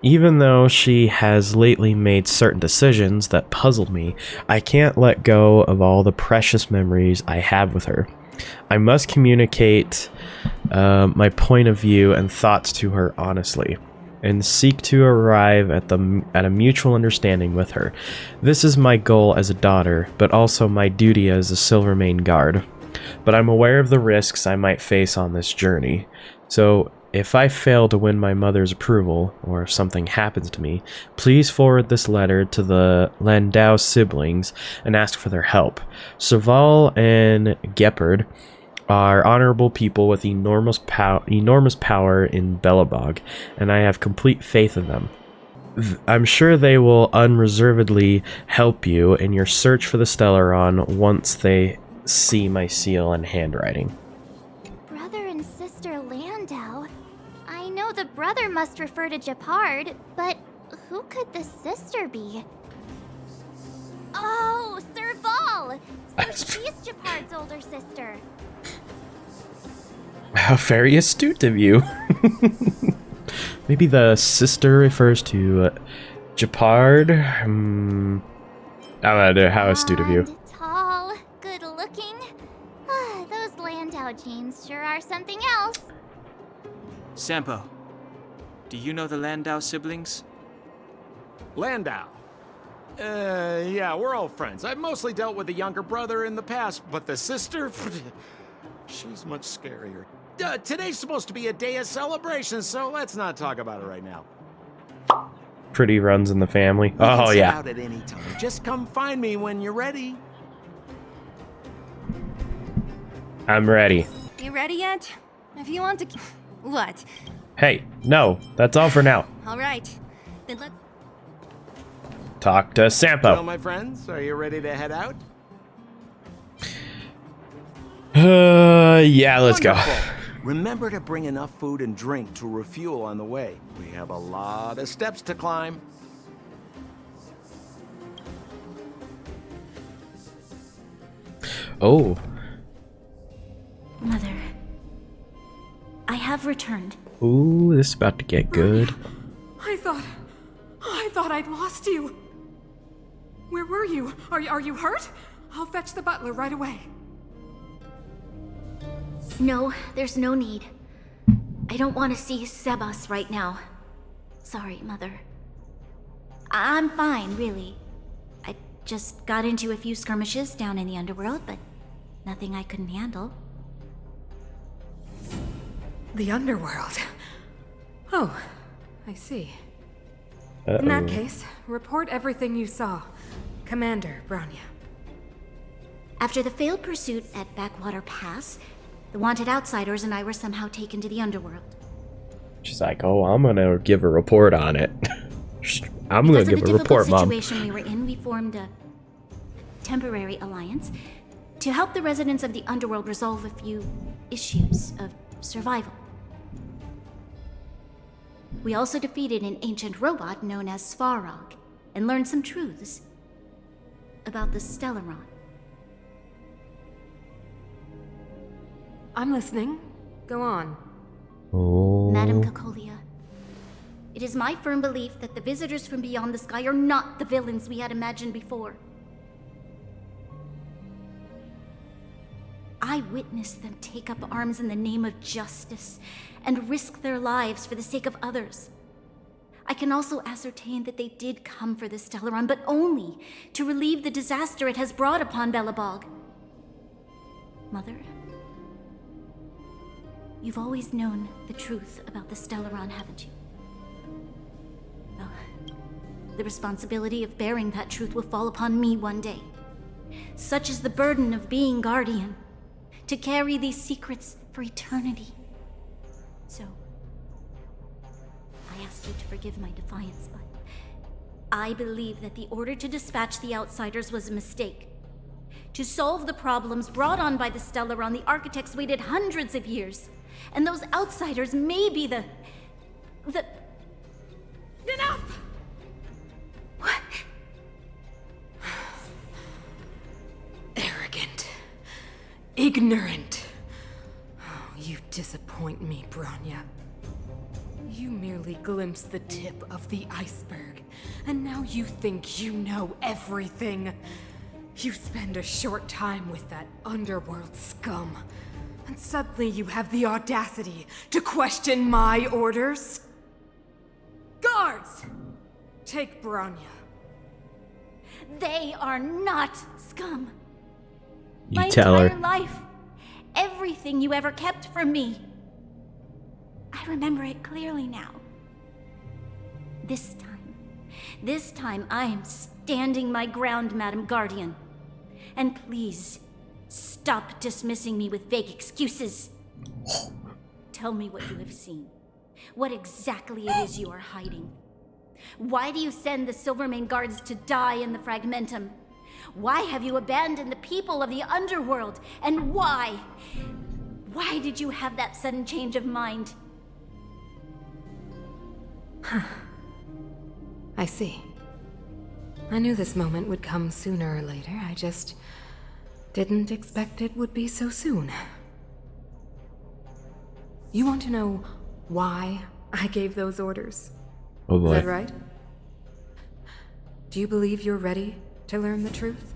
Even though she has lately made certain decisions that puzzled me, I can't let go of all the precious memories I have with her. I must communicate my point of view and thoughts to her honestly, and seek to arrive at a mutual understanding with her. This is my goal as a daughter, but also my duty as a Silvermane guard. But I'm aware of the risks I might face on this journey, so if I fail to win my mother's approval, or if something happens to me, please forward this letter to the Landau siblings and ask for their help. Serval and Gepard are honorable people with enormous power in Belobog, and I have complete faith in them. I'm sure they will unreservedly help you in your search for the Stellaron once they see my seal and handwriting. Brother and sister Landau? I know the brother must refer to Gepard, but who could the sister be? Oh, Serval! So she's Gepard's older sister. How very astute of you. Maybe the sister refers to Gepard? I don't know, how astute of you. Tall, good looking. Those Landau genes sure are something else. Sampo, do you know the Landau siblings? Landau? Yeah, we're all friends. I've mostly dealt with the younger brother in the past, but the sister? She's much scarier. Today's supposed to be a day of celebration, so let's not talk about it right now. Pretty runs in the family. You can Oh, sit yeah. out at any time. Just come find me when you're ready. I'm ready. You ready yet? If you want to... What? Hey, no, that's all for now. All right. Then let's... Talk to Sampo. Well, my friends, are you ready to head out? Yeah, let's go. Wonderful. Remember to bring enough food and drink to refuel on the way. We have a lot of steps to climb. Oh. Mother, I have returned. Ooh, this is about to get good. I thought I'd lost you. Where were you? Are you hurt? I'll fetch the butler right away. No, there's no need. I don't want to see Sebas right now. Sorry, Mother. I'm fine, really. I just got into a few skirmishes down in the underworld, but nothing I couldn't handle. The underworld? Oh, I see. In that case, report everything you saw. Commander Bronya. After the failed pursuit at Backwater Pass, the wanted outsiders and I were somehow taken to the underworld. She's like, oh, I'm gonna give a report on it. I'm gonna give a report, Mom. Because of the situation we were in, we formed a temporary alliance to help the residents of the underworld resolve a few issues of survival. We also defeated an ancient robot known as Svarog and learned some truths about the Stellaron. I'm listening. Go on. Oh. Madam Cocolia, it is my firm belief that the visitors from beyond the sky are not the villains we had imagined before. I witnessed them take up arms in the name of justice and risk their lives for the sake of others. I can also ascertain that they did come for the Stellaron, but only to relieve the disaster it has brought upon Belobog. Mother, you've always known the truth about the Stellaron, haven't you? Well, the responsibility of bearing that truth will fall upon me one day. Such is the burden of being Guardian, to carry these secrets for eternity. So, I ask you to forgive my defiance, but I believe that the order to dispatch the outsiders was a mistake. To solve the problems brought on by the Stellaron, the architects waited hundreds of years. And those outsiders may be the... Enough! What? Arrogant. Ignorant. Oh, you disappoint me, Bronya. You merely glimpsed the tip of the iceberg, and now you think you know everything. You spend a short time with that underworld scum, and suddenly you have the audacity to question my orders? Guards! Take Bronya. They are not scum. You My tell her. entire life, everything you ever kept from me. I remember it clearly now. This time I am standing my ground, Madam Guardian. And please, stop dismissing me with vague excuses. Tell me what you have seen. What exactly it is you are hiding. Why do you send the Silvermane guards to die in the Fragmentum? Why have you abandoned the people of the underworld? And why? Why did you have that sudden change of mind? I see. I knew this moment would come sooner or later. I just didn't expect it would be so soon. You want to know why I gave those orders? Oh boy. Is that right? Do you believe you're ready to learn the truth?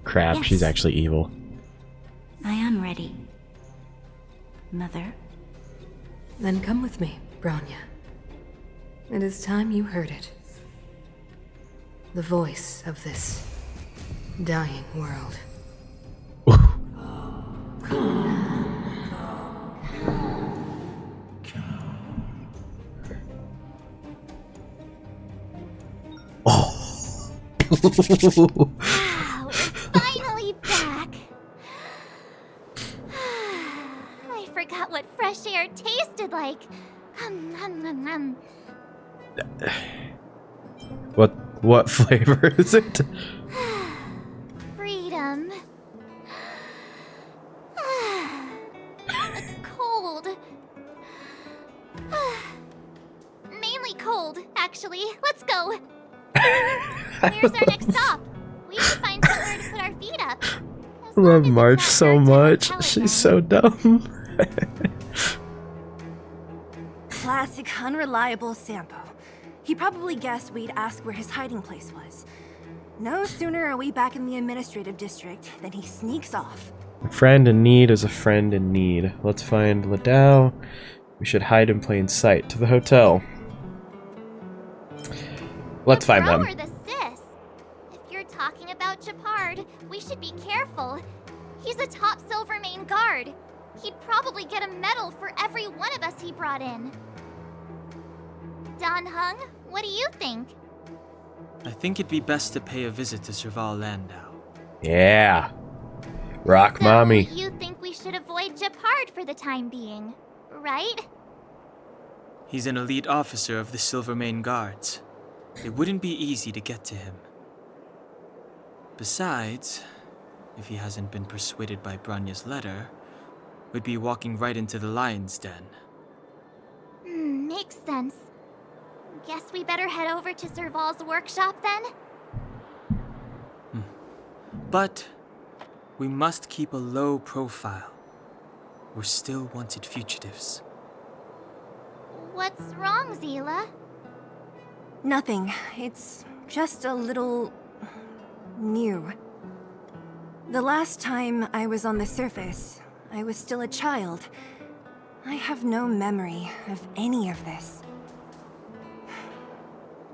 Crap, Yes. she's actually evil. I am ready, Mother. Then come with me, Bronya. It is time you heard it. The voice of this dying world. Wow, we're finally back. I forgot what fresh air tasted like. What flavor is it? Freedom. A cold cold, actually. Let's go. Where's our next stop? We should find somewhere to put our feet up. I love March so much. She's so dumb. Classic unreliable Sampo. He probably guessed we'd ask where his hiding place was. No sooner are we back in the administrative district than he sneaks off. A friend in need is a friend in need. Let's find Ladau. We should hide in plain sight. To the hotel. Let's find them. The sis. If you're talking about Gepard, we should be careful. He's a top Silvermane guard. He'd probably get a medal for every one of us he brought in. Don Hung, what do you think? I think it'd be best to pay a visit to Serval Landau. Yeah. Rock So mommy. You think we should avoid Gepard for the time being, right? He's an elite officer of the Silvermane Guards. It wouldn't be easy to get to him. Besides, if he hasn't been persuaded by Bronya's letter, we'd be walking right into the lion's den. Makes sense. Guess we better head over to Serval's workshop then? But we must keep a low profile. We're still wanted fugitives. What's wrong, Seele? Nothing. It's just a little... new. The last time I was on the surface, I was still a child. I have no memory of any of this.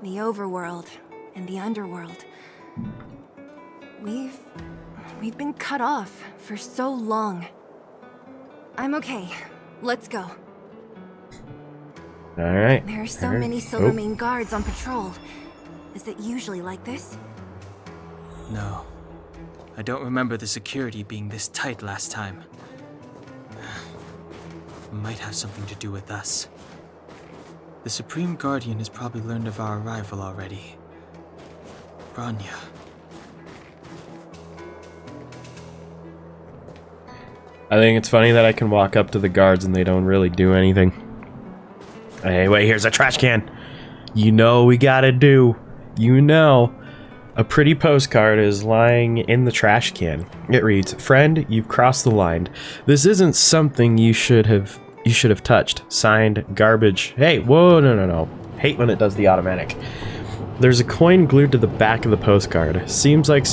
The overworld and the underworld. We've been cut off for so long. I'm okay. Let's go. Alright. There are so many Silvermane guards on patrol. Is it usually like this? No. I don't remember the security being this tight last time. Might have something to do with us. The Supreme Guardian has probably learned of our arrival already. Bronya. I think it's funny that I can walk up to the guards and they don't really do anything. Hey, wait, here's a trash can. You know we gotta do. You know. A pretty postcard is lying in the trash can. It reads, "Friend, you've crossed the line. This isn't something you should have touched. Signed, Garbage." Hey, whoa, no. Hate when it does the automatic. There's a coin glued to the back of the postcard. Seems like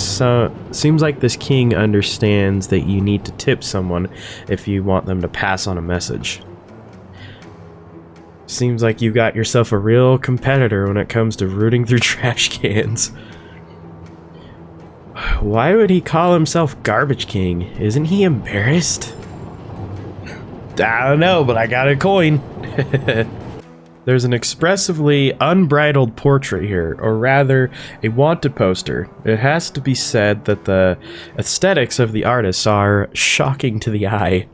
this king understands that you need to tip someone if you want them to pass on a message. Seems like you got yourself a real competitor when it comes to rooting through trash cans. Why would he call himself Garbage King? Isn't he embarrassed? I don't know, but I got a coin. There's an expressively unbridled portrait here, or rather, a wanted poster. It has to be said that the aesthetics of the artists are shocking to the eye.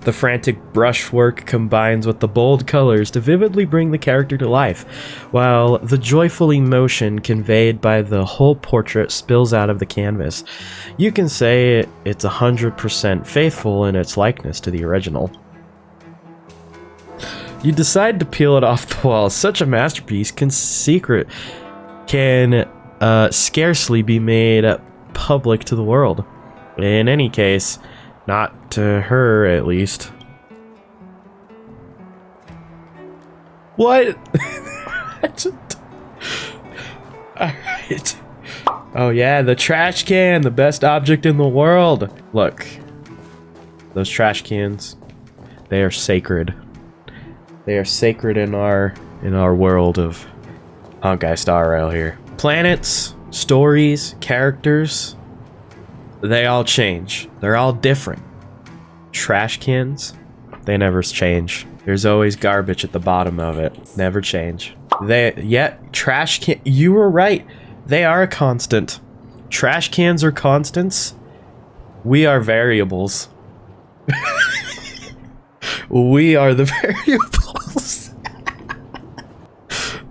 The frantic brushwork combines with the bold colors to vividly bring the character to life, while the joyful emotion conveyed by the whole portrait spills out of the canvas. You can say it's 100% faithful in its likeness to the original. You decide to peel it off the wall. Such a masterpiece can scarcely be made public to the world. In any case, not to her, at least. What? Alright. Oh yeah, the trash can, the best object in the world. Look. Those trash cans, they are sacred. They are sacred in our world of Honkai Star Rail here. Planets, stories, characters, they all change. They're all different. Trash cans, they never change. There's always garbage at the bottom of it. Never change. Trash can. You were right. They are a constant. Trash cans are constants. We are variables. We are the variables.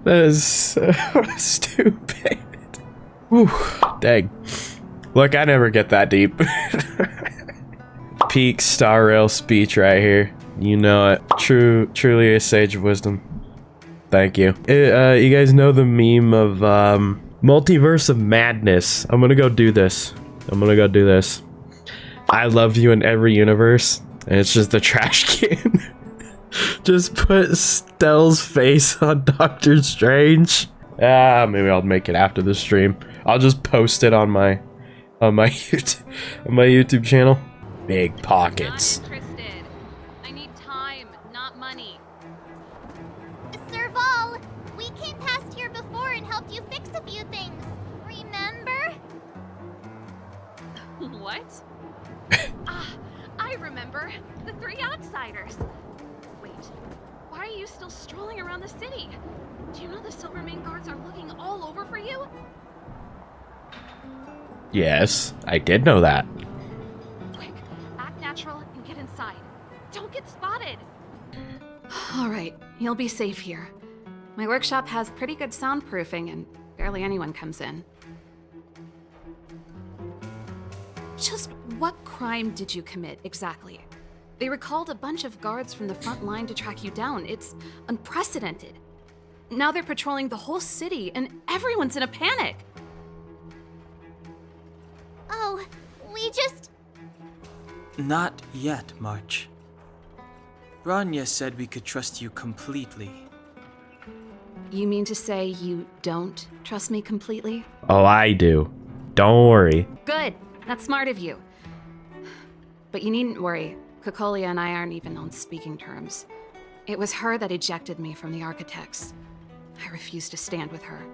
That is so stupid. Whew, dang. Look, I never get that deep. Peak Star Rail speech right here. You know it. Truly a sage of wisdom. Thank you. You guys know the meme of Multiverse of Madness. I'm gonna go do this. I love you in every universe. And it's just the trash can. Just put Stell's face on Doctor Strange. Maybe I'll make it after the stream. I'll just post it on my YouTube channel. Big pockets. I need time, not money. Serval, we came past here before and helped you fix a few things. Remember? What? I remember. The 3 outsiders. Wait, why are you still strolling around the city? Do you know the Silvermane guards are looking all over for you? Yes, I did know that. Quick, act natural and get inside. Don't get spotted. Alright, you'll be safe here. My workshop has pretty good soundproofing and barely anyone comes in. Just what crime did you commit, exactly? They recalled a bunch of guards from the front line to track you down. It's unprecedented. Now they're patrolling the whole city and everyone's in a panic. Oh, we just... Not yet, March. Bronya said we could trust you completely. You mean to say you don't trust me completely? Oh, I do. Don't worry. Good. That's smart of you. But you needn't worry. Cocolia and I aren't even on speaking terms. It was her that ejected me from the Architects. I refused to stand with her.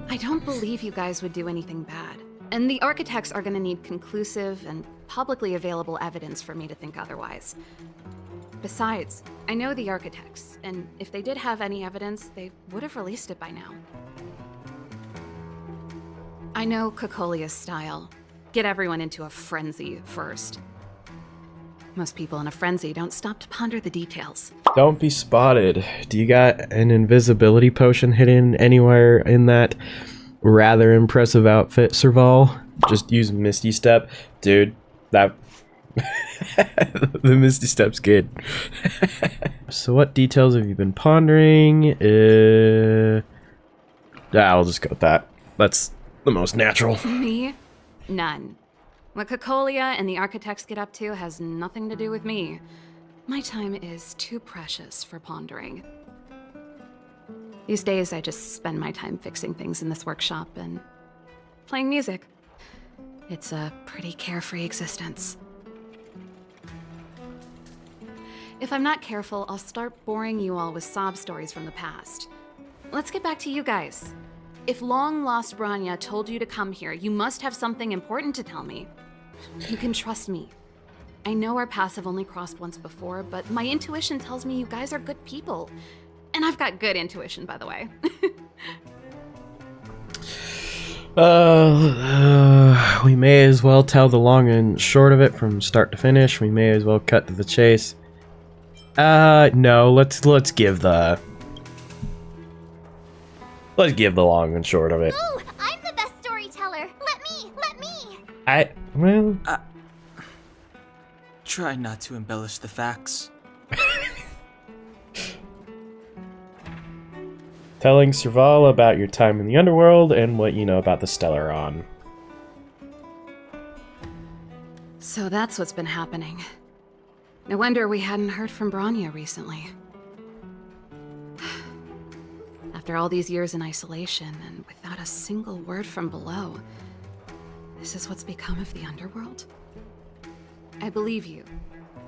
I don't believe you guys would do anything bad. And the Architects are gonna need conclusive and publicly available evidence for me to think otherwise. Besides, I know the Architects, and if they did have any evidence, they would have released it by now. I know Cocolia's style. Get everyone into a frenzy first. Most people in a frenzy don't stop to ponder the details. Don't be spotted. Do you got an invisibility potion hidden anywhere in that rather impressive outfit, Serval? Just use Misty Step. Dude, that... the Misty Step's good. So what details have you been pondering? I'll just go with that. That's the most natural. Me? None. What Cocolia and the Architects get up to has nothing to do with me. My time is too precious for pondering. These days, I just spend my time fixing things in this workshop and playing music. It's a pretty carefree existence. If I'm not careful, I'll start boring you all with sob stories from the past. Let's get back to you guys. If long-lost Bronya told you to come here, you must have something important to tell me. You can trust me. I know our paths have only crossed once before, but my intuition tells me you guys are good people. And I've got good intuition, by the way. We may as well tell the long and short of it from start to finish. We may as well cut to the chase. No, let's give the long and short of it. Ooh, I'm the best storyteller. Let me. Try not to embellish the facts. Telling Serval about your time in the underworld and what you know about the Stellaron. So that's what's been happening. No wonder we hadn't heard from Bronya recently. After all these years in isolation and without a single word from below, this is what's become of the underworld? I believe you.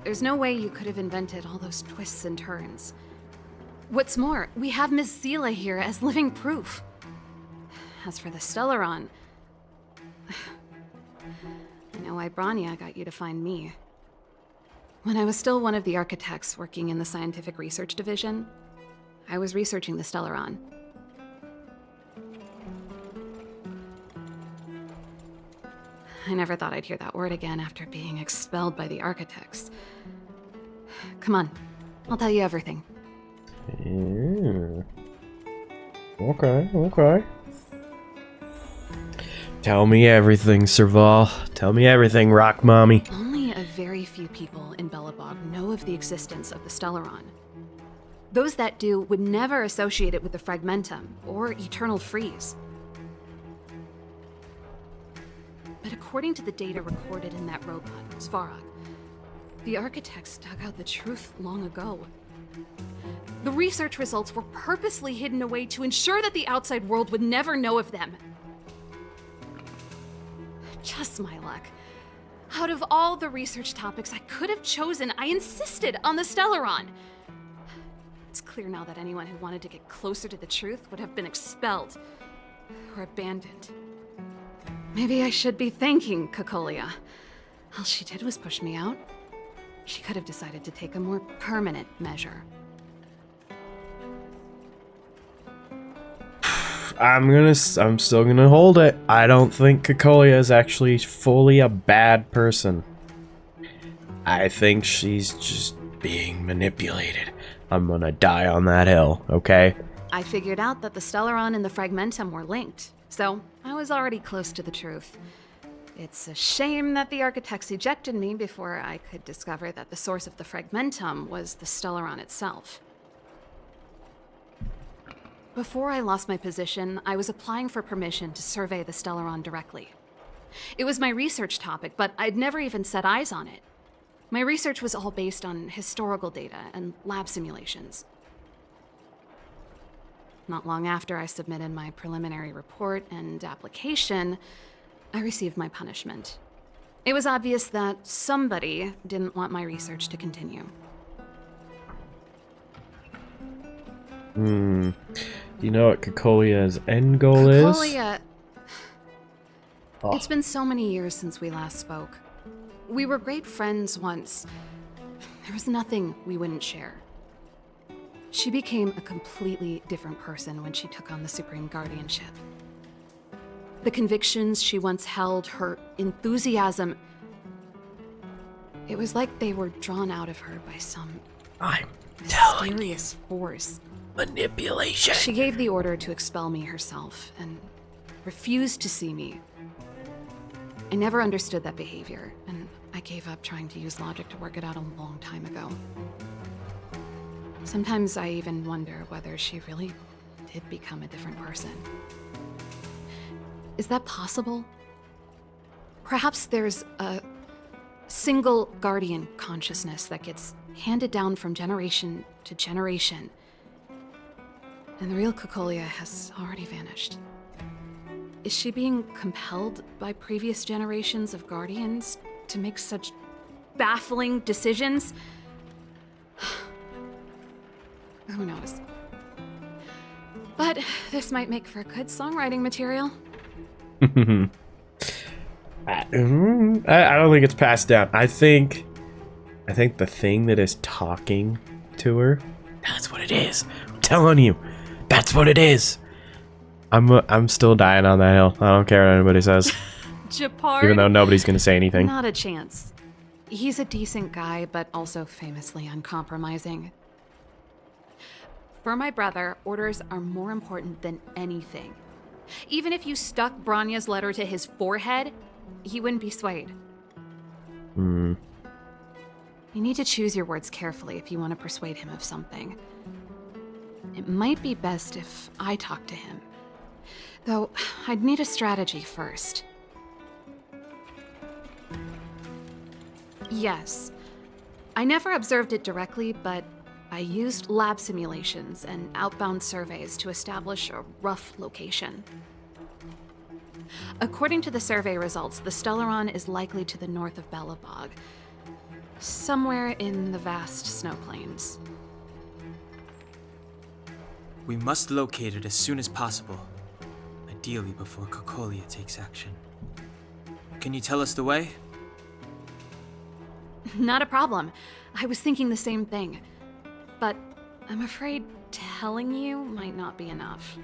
There's no way you could have invented all those twists and turns. What's more, we have Miss Seele here as living proof. As for the Stellaron, I know why Bronya got you to find me. When I was still one of the Architects working in the Scientific Research Division, I was researching the Stellaron. I never thought I'd hear that word again after being expelled by the Architects. Come on, I'll tell you everything. Yeah. Okay. Tell me everything, Serval. Tell me everything, Rock Mommy. Only a very few people in Belobog know of the existence of the Stellaron. Those that do would never associate it with the Fragmentum or Eternal Freeze. But according to the data recorded in that robot, Svarog, the architects dug out the truth long ago. The research results were purposely hidden away to ensure that the outside world would never know of them. Just my luck. Out of all the research topics I could have chosen, I insisted on the Stellaron. It's clear now that anyone who wanted to get closer to the truth would have been expelled or abandoned. Maybe I should be thanking Cocolia. All she did was push me out. She could have decided to take a more permanent measure. I'm still gonna hold it. I don't think Cocolia is actually fully a bad person. I think she's just being manipulated. I'm gonna die on that hill, okay? I figured out that the Stellaron and the Fragmentum were linked, so I was already close to the truth. It's a shame that the architects ejected me before I could discover that the source of the Fragmentum was the Stellaron itself. Before I lost my position, I was applying for permission to survey the Stellaron directly. It was my research topic, but I'd never even set eyes on it. My research was all based on historical data and lab simulations. Not long after I submitted my preliminary report and application, I received my punishment. It was obvious that somebody didn't want my research to continue. Do you know what Cocolia's end goal is? Cocolia... Oh. It's been so many years since we last spoke. We were great friends once. There was nothing we wouldn't share. She became a completely different person when she took on the Supreme Guardianship. The convictions she once held, her enthusiasm... It was like they were drawn out of her by some mysterious force. Manipulation. She gave the order to expel me herself and refused to see me. I never understood that behavior, and I gave up trying to use logic to work it out a long time ago. Sometimes I even wonder whether she really did become a different person. Is that possible? Perhaps there's a single guardian consciousness that gets handed down from generation to generation, and the real Cocolia has already vanished. Is she being compelled by previous generations of guardians to make such baffling decisions? Who knows? But this might make for good songwriting material. I don't think it's passed down. I think the thing that is talking to her, that's what it is. I'm telling you, that's what it is. I'm still dying on that hill. I don't care what anybody says. Gepard? Even though nobody's gonna say anything. Not a chance. He's a decent guy, but also famously uncompromising. For my brother, orders are more important than anything. Even if you stuck Bronya's letter to his forehead, he wouldn't be swayed. You need to choose your words carefully if you want to persuade him of something. It might be best if I talk to him. Though, I'd need a strategy first. Yes. I never observed it directly, but I used lab simulations and outbound surveys to establish a rough location. According to the survey results, the Stellaron is likely to the north of Belobog, somewhere in the vast snow plains. We must locate it as soon as possible, ideally before Cocolia takes action. Can you tell us the way? Not a problem. I was thinking the same thing. But I'm afraid telling you might not be enough.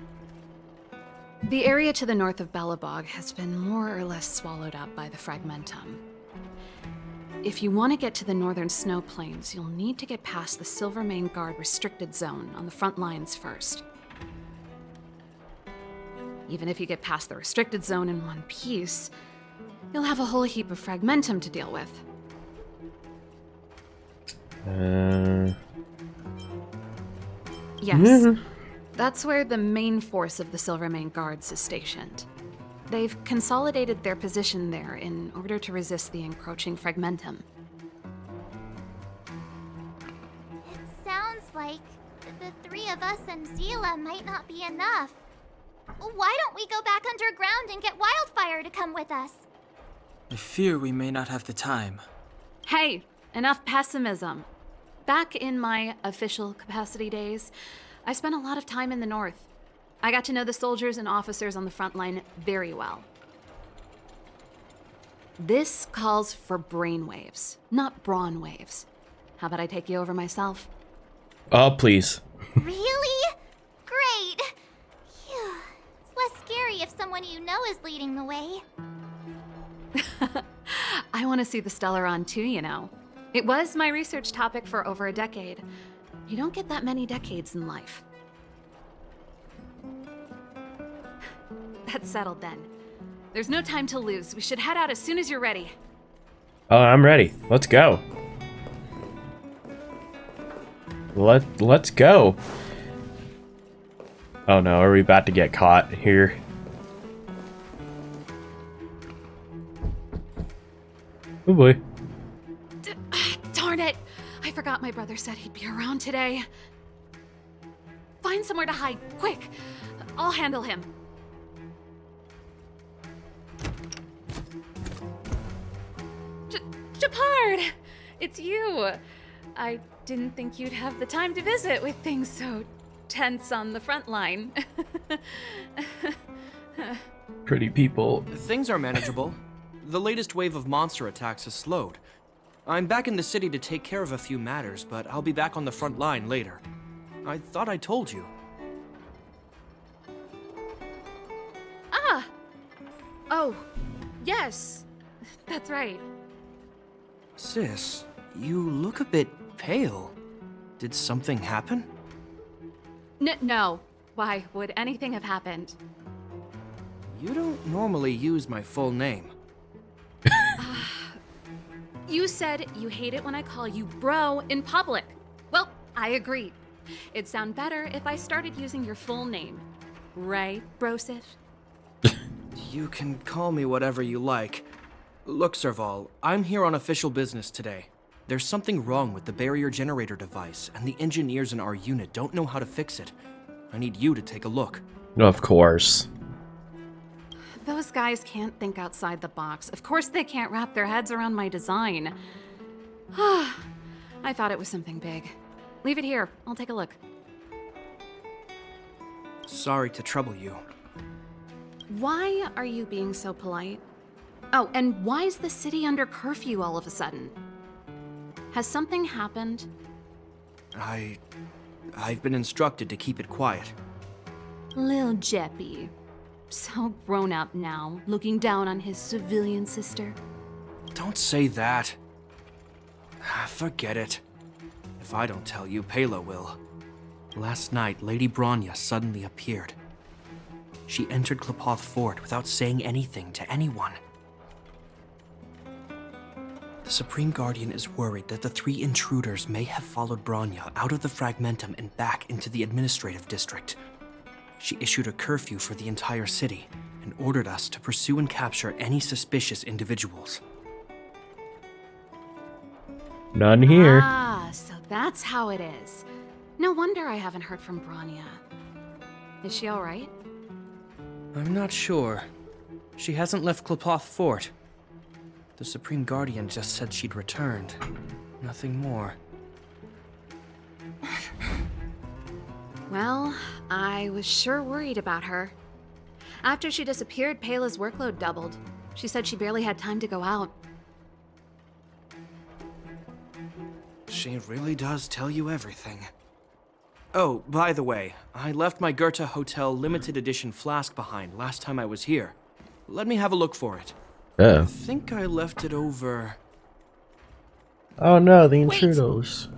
The area to the north of Belobog has been more or less swallowed up by the Fragmentum. If you want to get to the northern snow plains, you'll need to get past the Silvermane Guard restricted zone on the front lines first. Even if you get past the restricted zone in one piece, you'll have a whole heap of Fragmentum to deal with. Yes. That's where the main force of the Silvermane Guards is stationed. They've consolidated their position there in order to resist the encroaching fragmentum. It sounds like the three of us and Seele might not be enough. Why don't we go back underground and get Wildfire to come with us? I fear we may not have the time. Hey, enough pessimism. Back in my official capacity days, I spent a lot of time in the north. I got to know the soldiers and officers on the front line very well. This calls for brainwaves, not brawn waves. How about I take you over myself? Oh, please. Really? Great! Phew. It's less scary if someone you know is leading the way. I want to see the Stellaron too, you know. It was my research topic for over a decade. You don't get that many decades in life. That's settled then. There's no time to lose. We should head out as soon as you're ready. Oh, I'm ready. Let's go. Let's go. Oh no, are we about to get caught here? Oh boy. Darn it! I forgot my brother said he'd be around today. Find somewhere to hide, quick! I'll handle him. Gepard! It's you! I didn't think you'd have the time to visit with things so tense on the front line. Pretty people. Things are manageable. The latest wave of monster attacks has slowed. I'm back in the city to take care of a few matters, but I'll be back on the front line later. I thought I told you. Ah! Oh, yes. That's right. Sis, you look a bit pale. Did something happen? No. Why would anything have happened? You don't normally use my full name. You said you hate it when I call you bro in public. Well, I agree. It'd sound better if I started using your full name. Right, Brosif? You can call me whatever you like. Look, Serval, I'm here on official business today. There's something wrong with the barrier generator device, and the engineers in our unit don't know how to fix it. I need you to take a look. Of course. Those guys can't think outside the box. Of course they can't wrap their heads around my design. I thought it was something big. Leave it here. I'll take a look. Sorry to trouble you. Why are you being so polite? Oh, and why is the city under curfew all of a sudden? Has something happened? I've been instructed to keep it quiet. Lil Jeppy. So grown up now, looking down on his civilian sister. Don't say that. Forget it. If I don't tell you, Pela will. Last night, Lady Bronya suddenly appeared. She entered Klepoth Fort without saying anything to anyone. The Supreme Guardian is worried that the three intruders may have followed Bronya out of the Fragmentum and back into the administrative district. She issued a curfew for the entire city and ordered us to pursue and capture any suspicious individuals. None here. Ah, so that's how it is. No wonder I haven't heard from Bronya. Is she all right? I'm not sure. She hasn't left Klepoth Fort. The Supreme Guardian just said she'd returned. Nothing more. Well, I was sure worried about her. After she disappeared, Pela's workload doubled. She said she barely had time to go out. She really does tell you everything. Oh, by the way, I left my Goethe Hotel limited edition flask behind last time I was here. Let me have a look for it. Oh. I think I left it over... Oh no, the intruders.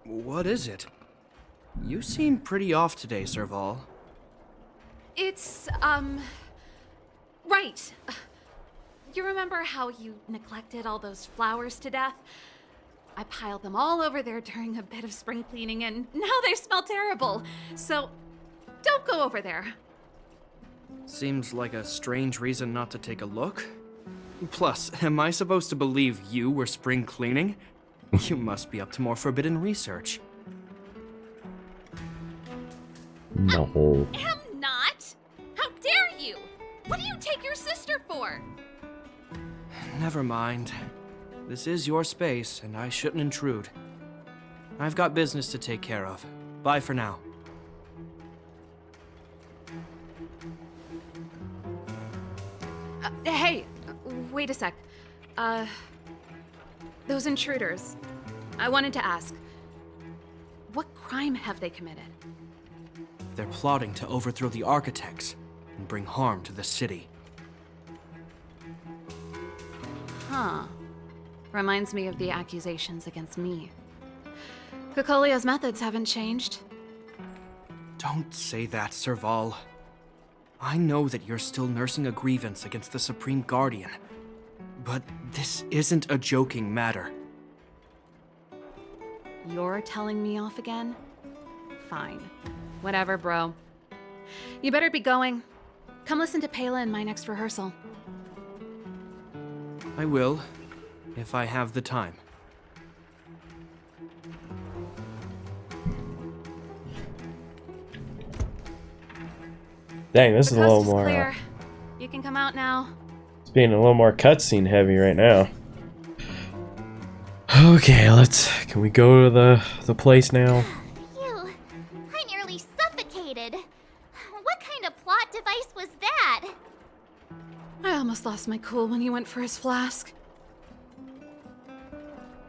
What is it? You seem pretty off today, Serval. It's, right. You remember how you neglected all those flowers to death? I piled them all over there during a bit of spring cleaning, and now they smell terrible. So, don't go over there. Seems like a strange reason not to take a look. Plus, am I supposed to believe you were spring cleaning? You must be up to more forbidden research. No. Am not! How dare you! What do you take your sister for? Never mind. This is your space, and I shouldn't intrude. I've got business to take care of. Bye for now. Hey, wait a sec. Those intruders. I wanted to ask, what crime have they committed? They're plotting to overthrow the architects and bring harm to the city. Huh. Reminds me of the accusations against me. Cocolia's methods haven't changed. Don't say that, Serval. I know that you're still nursing a grievance against the Supreme Guardian, but this isn't a joking matter. You're telling me off again? Fine. Whatever, bro. You better be going. Come listen to Pela in my next rehearsal. I will, if I have the time. Dang, this is a little more. Clear. You can come out now. It's being a little more cutscene heavy right now. Okay, can we go to the place now? Phew, I nearly suffocated. What kind of plot device was that? I almost lost my cool when he went for his flask.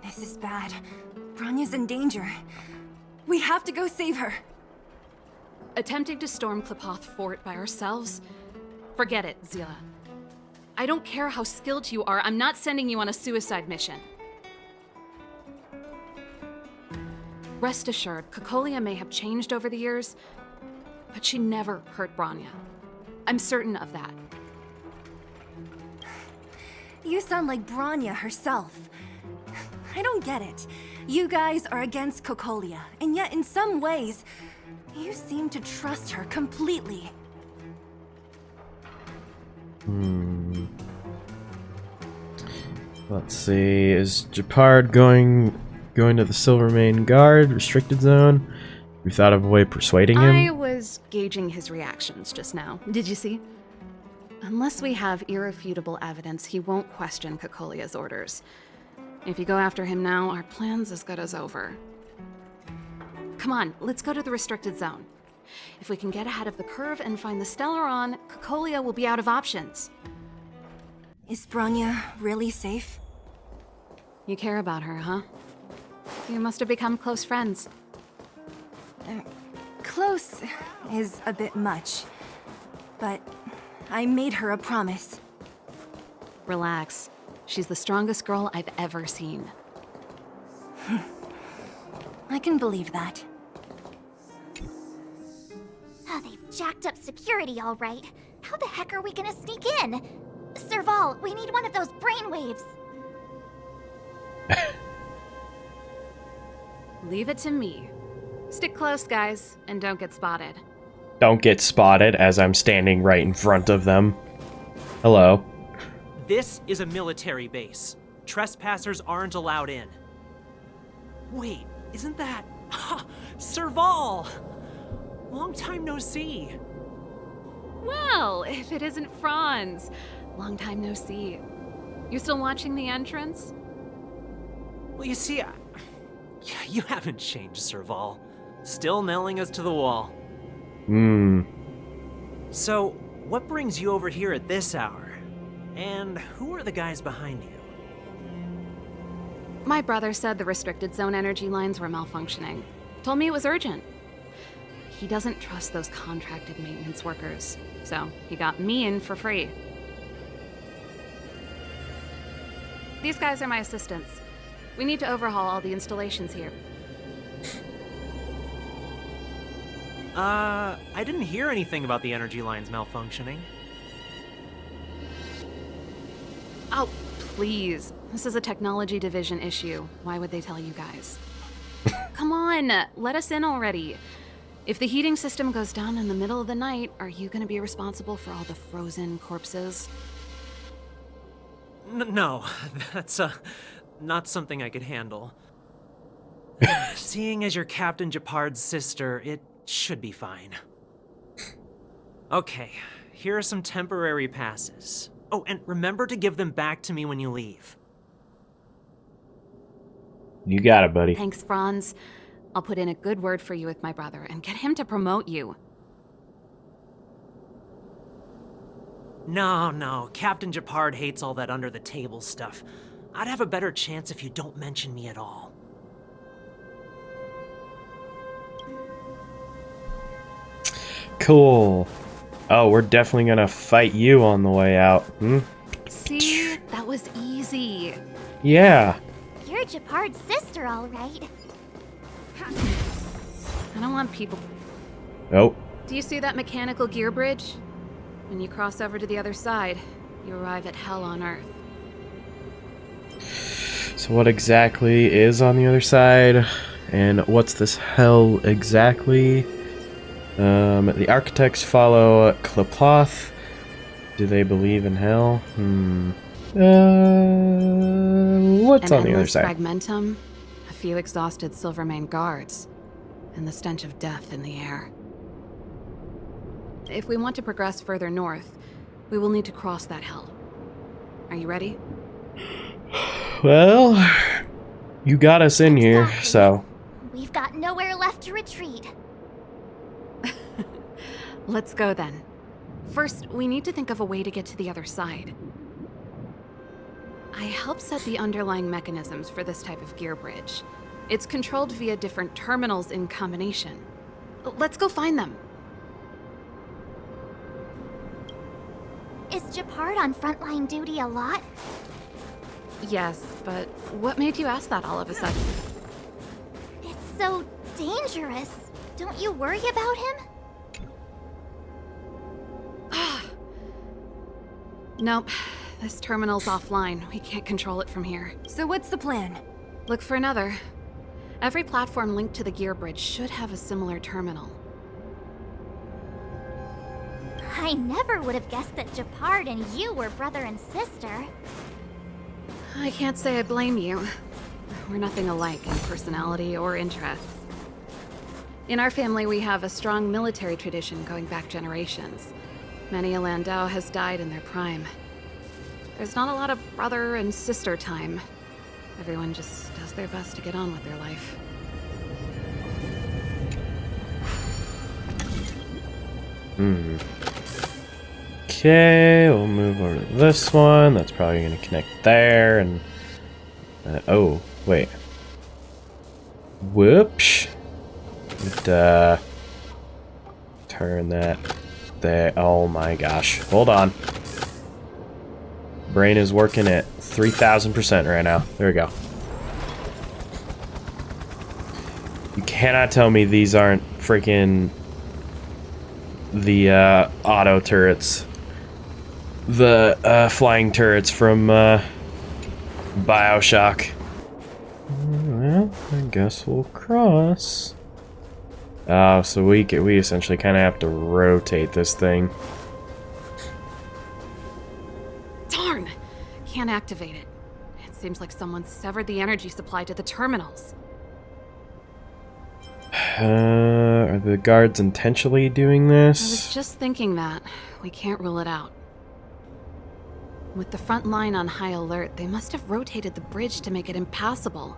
This is bad. Bronya's in danger. We have to go save her. Attempting to storm Klepoth Fort by ourselves? Forget it, Seele. I don't care how skilled you are, I'm not sending you on a suicide mission. Rest assured, Cocolia may have changed over the years, but she never hurt Bronya. I'm certain of that. You sound like Bronya herself. I don't get it. You guys are against Cocolia, and yet in some ways, you seem to trust her completely. Let's see. Is Gepard going to the Silvermane Guard restricted zone? We thought of a way of persuading him. I was gauging his reactions just now. Did you see? Unless we have irrefutable evidence, he won't question Cocolia's orders. If you go after him now, our plan's as good as over. Come on, let's go to the restricted zone. If we can get ahead of the curve and find the Stellaron, Cocolia will be out of options. Is Bronya really safe? You care about her, huh? You must have become close friends. Close is a bit much, but I made her a promise. Relax. She's the strongest girl I've ever seen. I can believe that. Oh, they've jacked up security all right. How the heck are we gonna sneak in? Serval, we need one of those brainwaves. Leave it to me. Stick close, guys, and don't get spotted. Don't get spotted as I'm standing right in front of them. Hello. This is a military base. Trespassers aren't allowed in. Wait, isn't that... Serval! Long time no see. Well, if it isn't Franz. Long time no see. You still watching the entrance? Well, you see, you haven't changed, Serval. Still nailing us to the wall. So, what brings you over here at this hour? And who are the guys behind you? My brother said the restricted zone energy lines were malfunctioning. Told me it was urgent. He doesn't trust those contracted maintenance workers, so he got me in for free. These guys are my assistants. We need to overhaul all the installations here. I didn't hear anything about the energy lines malfunctioning. Oh, please. This is a technology division issue. Why would they tell you guys? Come on, let us in already. If the heating system goes down in the middle of the night, are you gonna be responsible for all the frozen corpses? No, that's not something I could handle. Seeing as you're Captain Gepard's sister, it should be fine. Okay, here are some temporary passes. Oh, and remember to give them back to me when you leave. You got it, buddy. Thanks, Franz. I'll put in a good word for you with my brother and get him to promote you. No, Captain Gepard hates all that under-the-table stuff. I'd have a better chance if you don't mention me at all. Cool. Oh, we're definitely gonna fight you on the way out. See? That was easy. Yeah. You're Gepard's sister, all right. I don't want people... Oh. Do you see that mechanical gear bridge? When you cross over to the other side, you arrive at Hell on Earth. So what exactly is on the other side? And what's this hell exactly? The architects follow Kliploth. Do they believe in hell? What's on the other side? Fragmentum, a few exhausted Silvermane guards, and the stench of death in the air. If we want to progress further north, we will need to cross that hell. Are you ready? Well, you got us in here, so... We've got nowhere left to retreat. Let's go then. First, we need to think of a way to get to the other side. I helped set the underlying mechanisms for this type of gear bridge. It's controlled via different terminals in combination. Let's go find them. Is Gepard on frontline duty a lot? Yes, but what made you ask that all of a sudden? It's so dangerous. Don't you worry about him? Nope. This terminal's offline. We can't control it from here. So what's the plan? Look for another. Every platform linked to the gear bridge should have a similar terminal. I never would have guessed that Gepard and you were brother and sister. I can't say I blame you. We're nothing alike in personality or interests. In our family, we have a strong military tradition going back generations. Many a Landau has died in their prime. There's not a lot of brother and sister time. Everyone just does their best to get on with their life. Okay, we'll move over to this one. That's probably going to connect there, and... oh, wait. Whoops. Turn that there. Oh my gosh. Hold on. Brain is working at 3,000% right now. There we go. You cannot tell me these aren't freaking the auto turrets. The flying turrets from BioShock. Well, I guess we'll cross. Oh, so we essentially kind of have to rotate this thing. Darn! Can't activate it. It seems like someone severed the energy supply to the terminals. Are the guards intentionally doing this? I was just thinking that. We can't rule it out. With the front line on high alert, they must have rotated the bridge to make it impassable.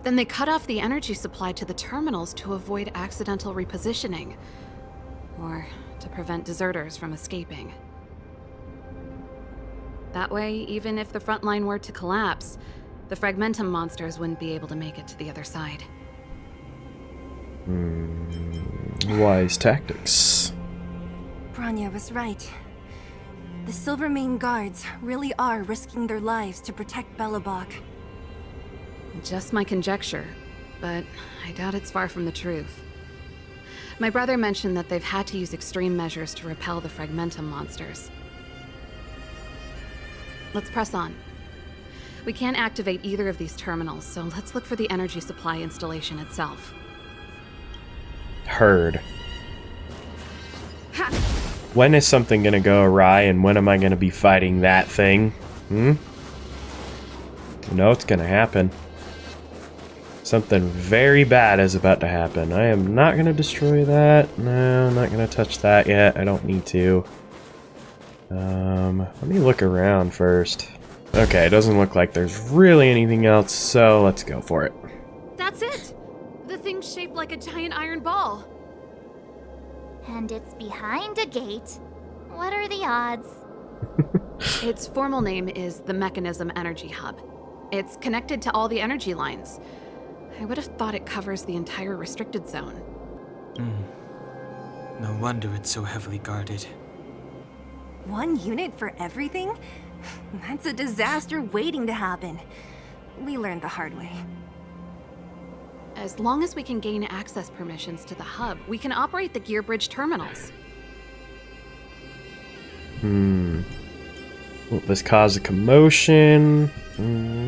Then they cut off the energy supply to the terminals to avoid accidental repositioning, or to prevent deserters from escaping. That way, even if the front line were to collapse, the Fragmentum monsters wouldn't be able to make it to the other side. Wise tactics. Bronya was right. The Silvermane guards really are risking their lives to protect Belobog. Just my conjecture, but I doubt it's far from the truth. My brother mentioned that they've had to use extreme measures to repel the Fragmentum monsters. Let's press on. We can't activate either of these terminals, so let's look for the energy supply installation itself. Heard. When is something gonna go awry, and when am I gonna be fighting that thing? You know it's gonna happen. Something very bad is about to happen. I am not gonna destroy that. No, I'm not gonna touch that yet. I don't need to. Let me look around first. Okay, it doesn't look like there's really anything else, so let's go for it. That's it! The thing's shaped like a giant iron ball. And it's behind a gate. What are the odds? Its formal name is the Mechanism Energy Hub. It's connected to all the energy lines. I would have thought it covers the entire restricted zone. No wonder it's so heavily guarded. 1 unit for everything? That's a disaster waiting to happen. We learned the hard way. As long as we can gain access permissions to the hub, we can operate the gear bridge terminals. Will this cause a commotion?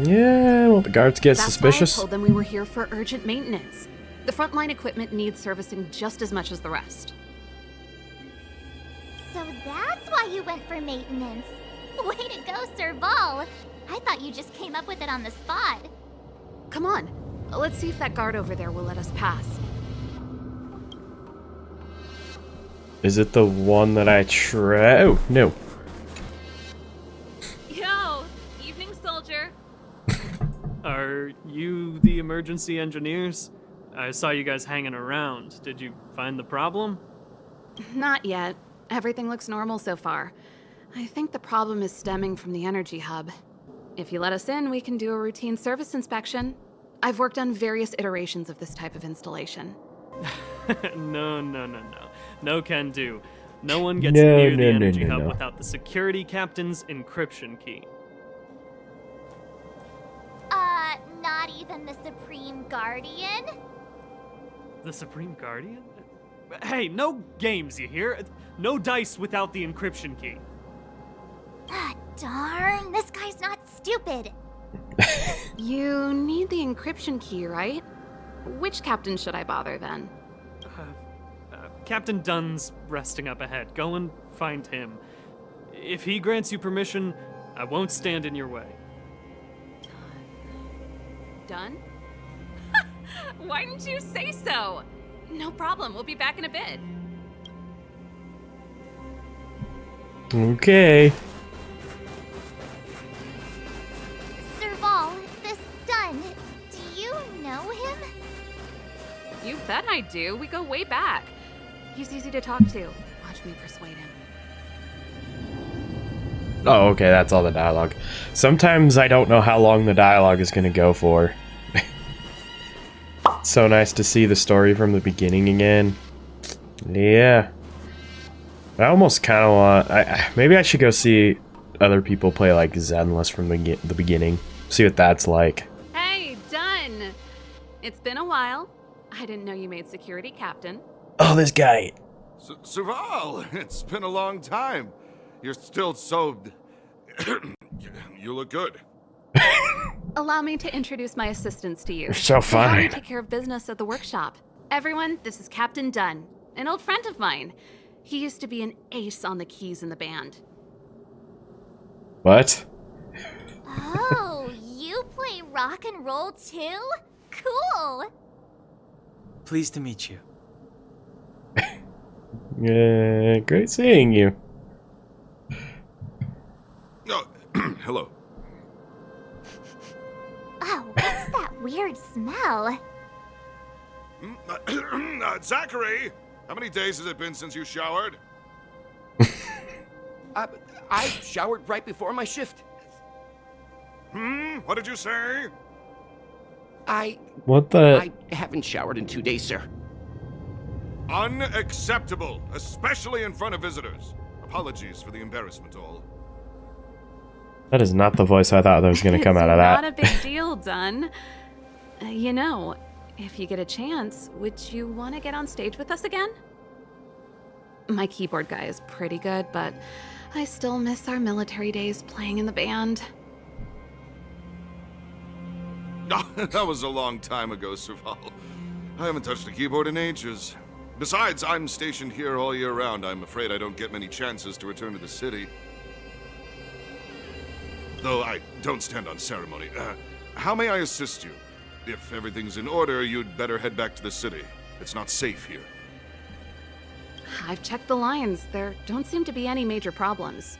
Yeah, will the guards get suspicious? That's why I told them we were here for urgent maintenance. The frontline equipment needs servicing just as much as the rest. So that's why you went for maintenance. Way to go, Serval. I thought you just came up with it on the spot. Come on, let's see if that guard over there will let us pass. Is it the one that I Oh, no. Yo, evening, soldier. Are you the emergency engineers? I saw you guys hanging around. Did you find the problem? Not yet. Everything looks normal so far. I think the problem is stemming from the energy hub. If you let us in, we can do a routine service inspection. I've worked on various iterations of this type of installation. No. No can do. No one gets near the energy hub without the security captain's encryption key. Not even the Supreme Guardian? The Supreme Guardian? Hey, no games, you hear? No dice without the encryption key. Ah, darn, this guy's not stupid. You need the encryption key, right? Which captain should I bother then? Captain Dunn's resting up ahead. Go and find him. If he grants you permission, I won't stand in your way. Dunn? Why didn't you say so? No problem, we'll be back in a bit. Okay. Serval, this Dunn, do you know him? You bet I do. We go way back. He's easy to talk to. Watch me persuade him. Oh, okay, that's all the dialogue. Sometimes I don't know how long the dialogue is going to go for. It's so nice to see the story from the beginning again. Yeah. I almost kind of want... maybe I should go see other people play like Zenless from the beginning. See what that's like. Hey, Dunn! It's been a while. I didn't know you made security captain. Oh, this guy. Serval, it's been a long time. You're still so... You look good. Allow me to introduce my assistants to you. You're so They help me fine. take care of business at the workshop. Everyone, this is Captain Dunn, an old friend of mine. He used to be an ace on the keys in the band. What? Oh, you play rock and roll too? Cool. Pleased to meet you. Yeah, great seeing you. Oh, hello. Oh, what's that weird smell? Zachary, how many days has it been since you showered? I showered right before my shift. What did you say? What the? I haven't showered in 2 days, sir. Unacceptable, especially in front of visitors. Apologies for the embarrassment, all. That is not the voice I thought that was going to come out of that. Not a big deal, Dunn. You know, if you get a chance, would you want to get on stage with us again? My keyboard guy is pretty good, but I still miss our military days playing in the band. That was a long time ago, Serval. I haven't touched a keyboard in ages. Besides, I'm stationed here all year round. I'm afraid I don't get many chances to return to the city. Though I don't stand on ceremony. How may I assist you? If everything's in order, you'd better head back to the city. It's not safe here. I've checked the lines. There don't seem to be any major problems.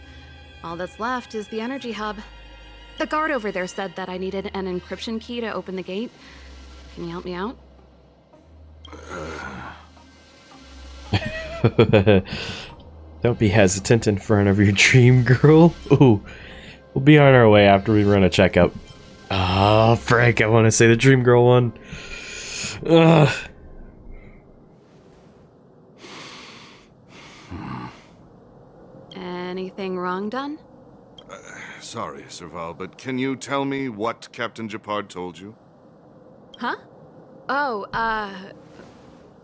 All that's left is the energy hub. The guard over there said that I needed an encryption key to open the gate. Can you help me out? Don't be hesitant in front of your dream girl. Ooh, we'll be on our way after we run a checkup. Oh, Frank, I want to say the dream girl one. Ugh. Anything wrong done? Sorry, Serval, but can you tell me what Captain Gepard told you? Huh? Oh,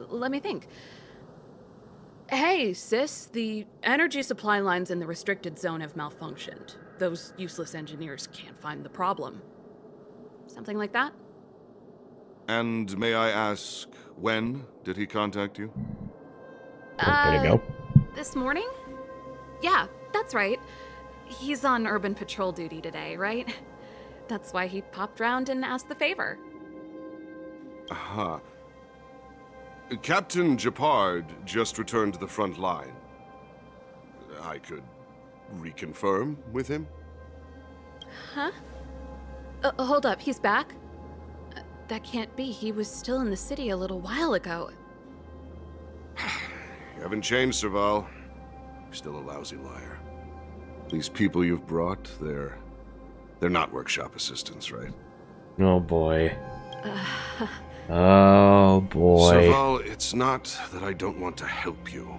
let me think. Hey, sis, the energy supply lines in the restricted zone have malfunctioned. Those useless engineers can't find the problem. Something like that? And may I ask, when did he contact you? There you go. This morning? Yeah, that's right. He's on urban patrol duty today, right? That's why he popped round and asked the favor. Aha. Captain Gepard just returned to the front line. I could reconfirm with him? Huh? Hold up, he's back? That can't be. He was still in the city a little while ago. You haven't changed, Serval. You're still a lousy liar. These people you've brought, they're not workshop assistants, right? Oh boy. Oh boy. Serval, it's not that I don't want to help you,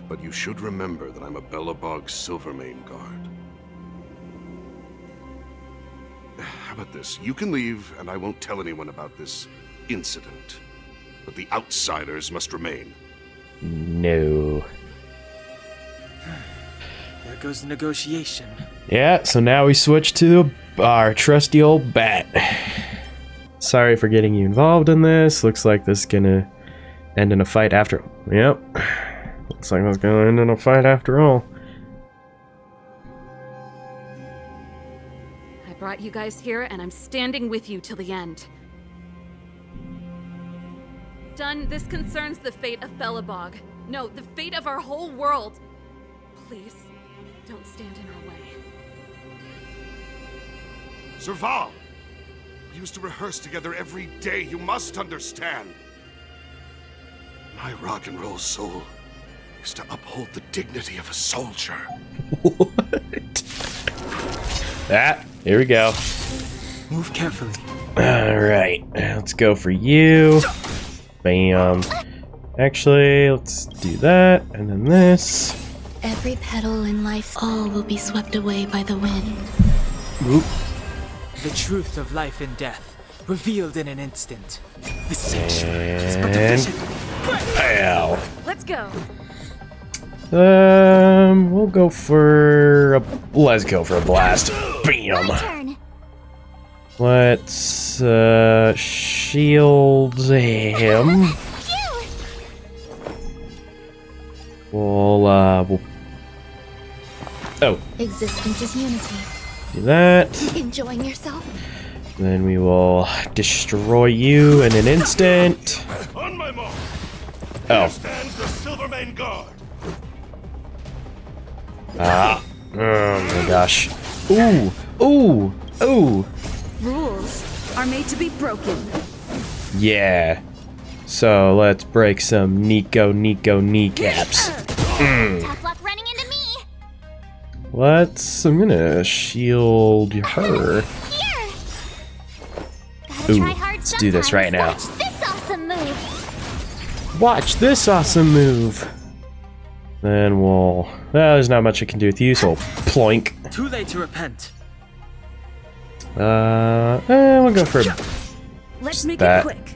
but you should remember that I'm a Belobog Silvermane guard. How about this? You can leave, and I won't tell anyone about this incident. But the outsiders must remain. No. There goes the negotiation. Yeah, so now we switch to our trusty old bat. Sorry for getting you involved in this. Looks like this is gonna end in a fight after... Yep. Looks like it's gonna end in a fight after all. I brought you guys here, and I'm standing with you till the end. Done. This concerns the fate of Belobog. No, the fate of our whole world. Please, don't stand in our way. Serval! We used to rehearse together every day, you must understand. My rock and roll soul is to uphold the dignity of a soldier. Here we go. Move carefully. Alright, let's go for you. Bam. Actually, let's do that, and then this. Every petal in life's all will be swept away by the wind. Oop. The truth of life and death, revealed in an instant. The sanctuary is but a vision. Pow. Let's go. We'll go for a... Let's go for a blast. Bam. Let's, shield him. We'll... Oh. Existence is unity. Do that. Enjoying yourself? Then we will destroy you in an instant. On my mark. Oh. Here stands the Silvermane Guard. Ah. Oh my gosh. Ooh. Ooh. Ooh. Rules are made to be broken. Yeah. So let's break some Nico kneecaps. Tough luck running into me. I'm gonna shield her. Here. Ooh, let's do this right now. Watch this awesome move. Watch this awesome move. Then we'll... Well, there's not much I can do with you, so we'll ploink. Too late to repent. We'll go for a... Let's make that. it quick.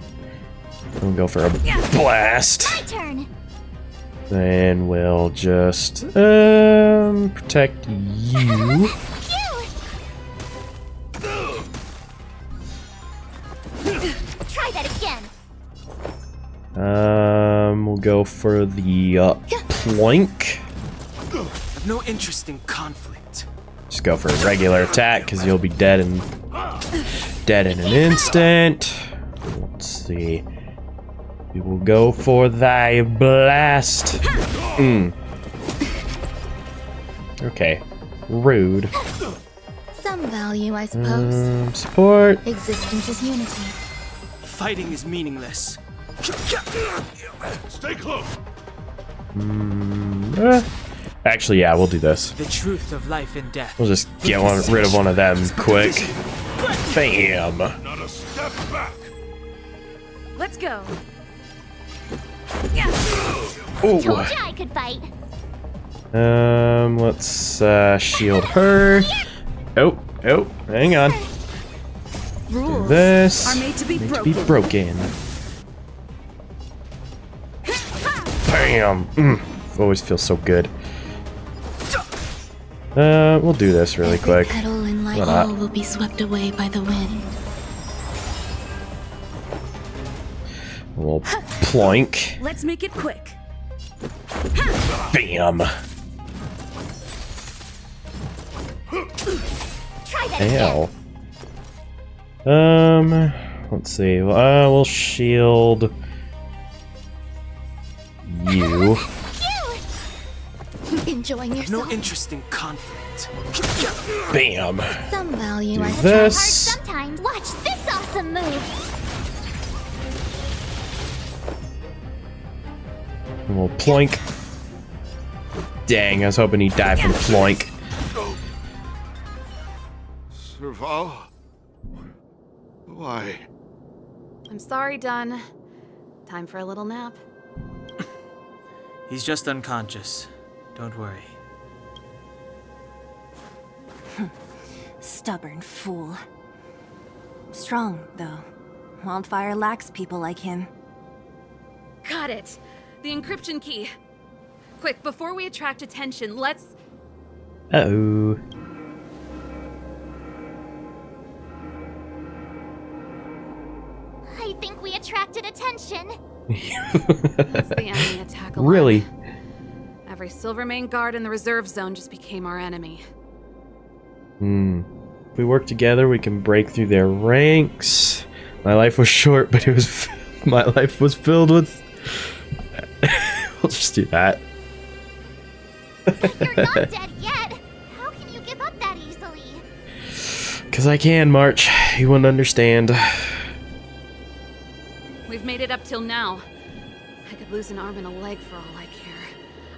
We'll go for a blast. My turn. Then we'll just protect you. We'll go for the plank. I've no interest in conflict. Just go for a regular attack because you'll be dead in an instant. Let's see. We will go for thy blast. Okay. Rude. Some value, I suppose. Support. Existence is unity. Fighting is meaningless. Stay close. Actually, yeah, we'll do this. The truth of life and death. We'll just get rid of one of them quick. Bam. Not a step back. Let's go. Ooh. Told you I could fight. Let's shield her. Oh, hang on. Rules This are made to be broken. Bam. Always feels so good. We'll do this really quick. Petal in light Why not? will be swept away by the wind. We'll plank. Let's make it quick. Bam. Ow. Let's see. We'll shield you. Enjoying yourself? No interest in conflict. Bam. Some value, I Do suppose. this. Sometimes watch this awesome move. And we'll plank. Dang, I was hoping he'd die from plank. Serval? Why? I'm sorry, Dunn. Time for a little nap. He's just unconscious. Don't worry. Stubborn fool. Strong, though. Wildfire lacks people like him. Got it. The encryption key. Quick, before we attract attention, let's... Uh-oh. I think we attracted attention. That's the enemy attack alarm. Really? Every Silvermane guard in the reserve zone just became our enemy. If we work together, we can break through their ranks. My life was short, but my life was filled with... We'll just do that. But you're not dead yet. How can you give up that easily? Because I can, March. You wouldn't understand. We've made it up till now. I could lose an arm and a leg for all I care.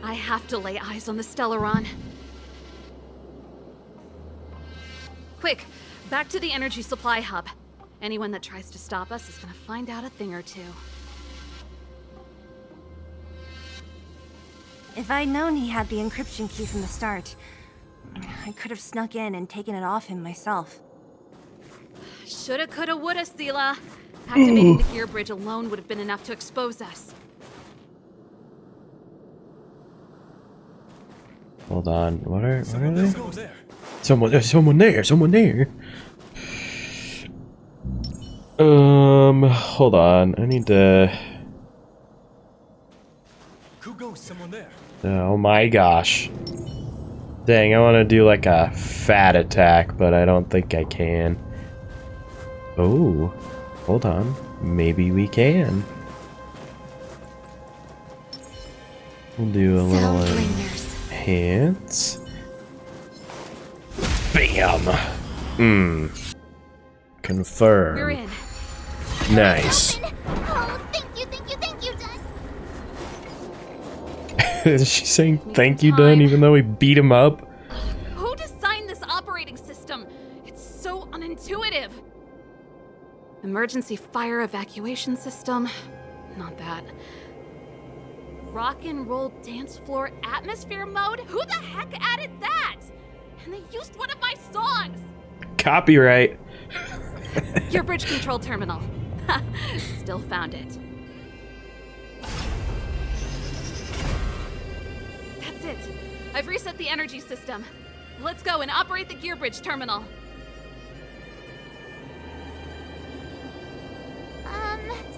I have to lay eyes on the Stellaron. Quick, back to the energy supply hub. Anyone that tries to stop us is gonna find out a thing or two. If I'd known he had the encryption key from the start, I could have snuck in and taken it off him myself. Shoulda, coulda, woulda, Seele. Activating the gear bridge alone would have been enough to expose us. Hold on. What are they? Someone there. Hold on. I need to... Someone there. Oh my gosh. Dang, I want to do like a fat attack, but I don't think I can. Oh, hold on. Maybe we can. We'll do a little enhance. Bam. Confirm. We're in. Nice. Oh, thank you, Dun. Is she saying thank you, Dunn, even though we beat him up? Who designed this operating system? It's so unintuitive. Emergency fire evacuation system? Not that. Rock and roll dance floor atmosphere mode? Who the heck added that? And they used one of my songs! Copyright. Your bridge control terminal. Still found it. That's it. I've reset the energy system. Let's go and operate the gear bridge terminal.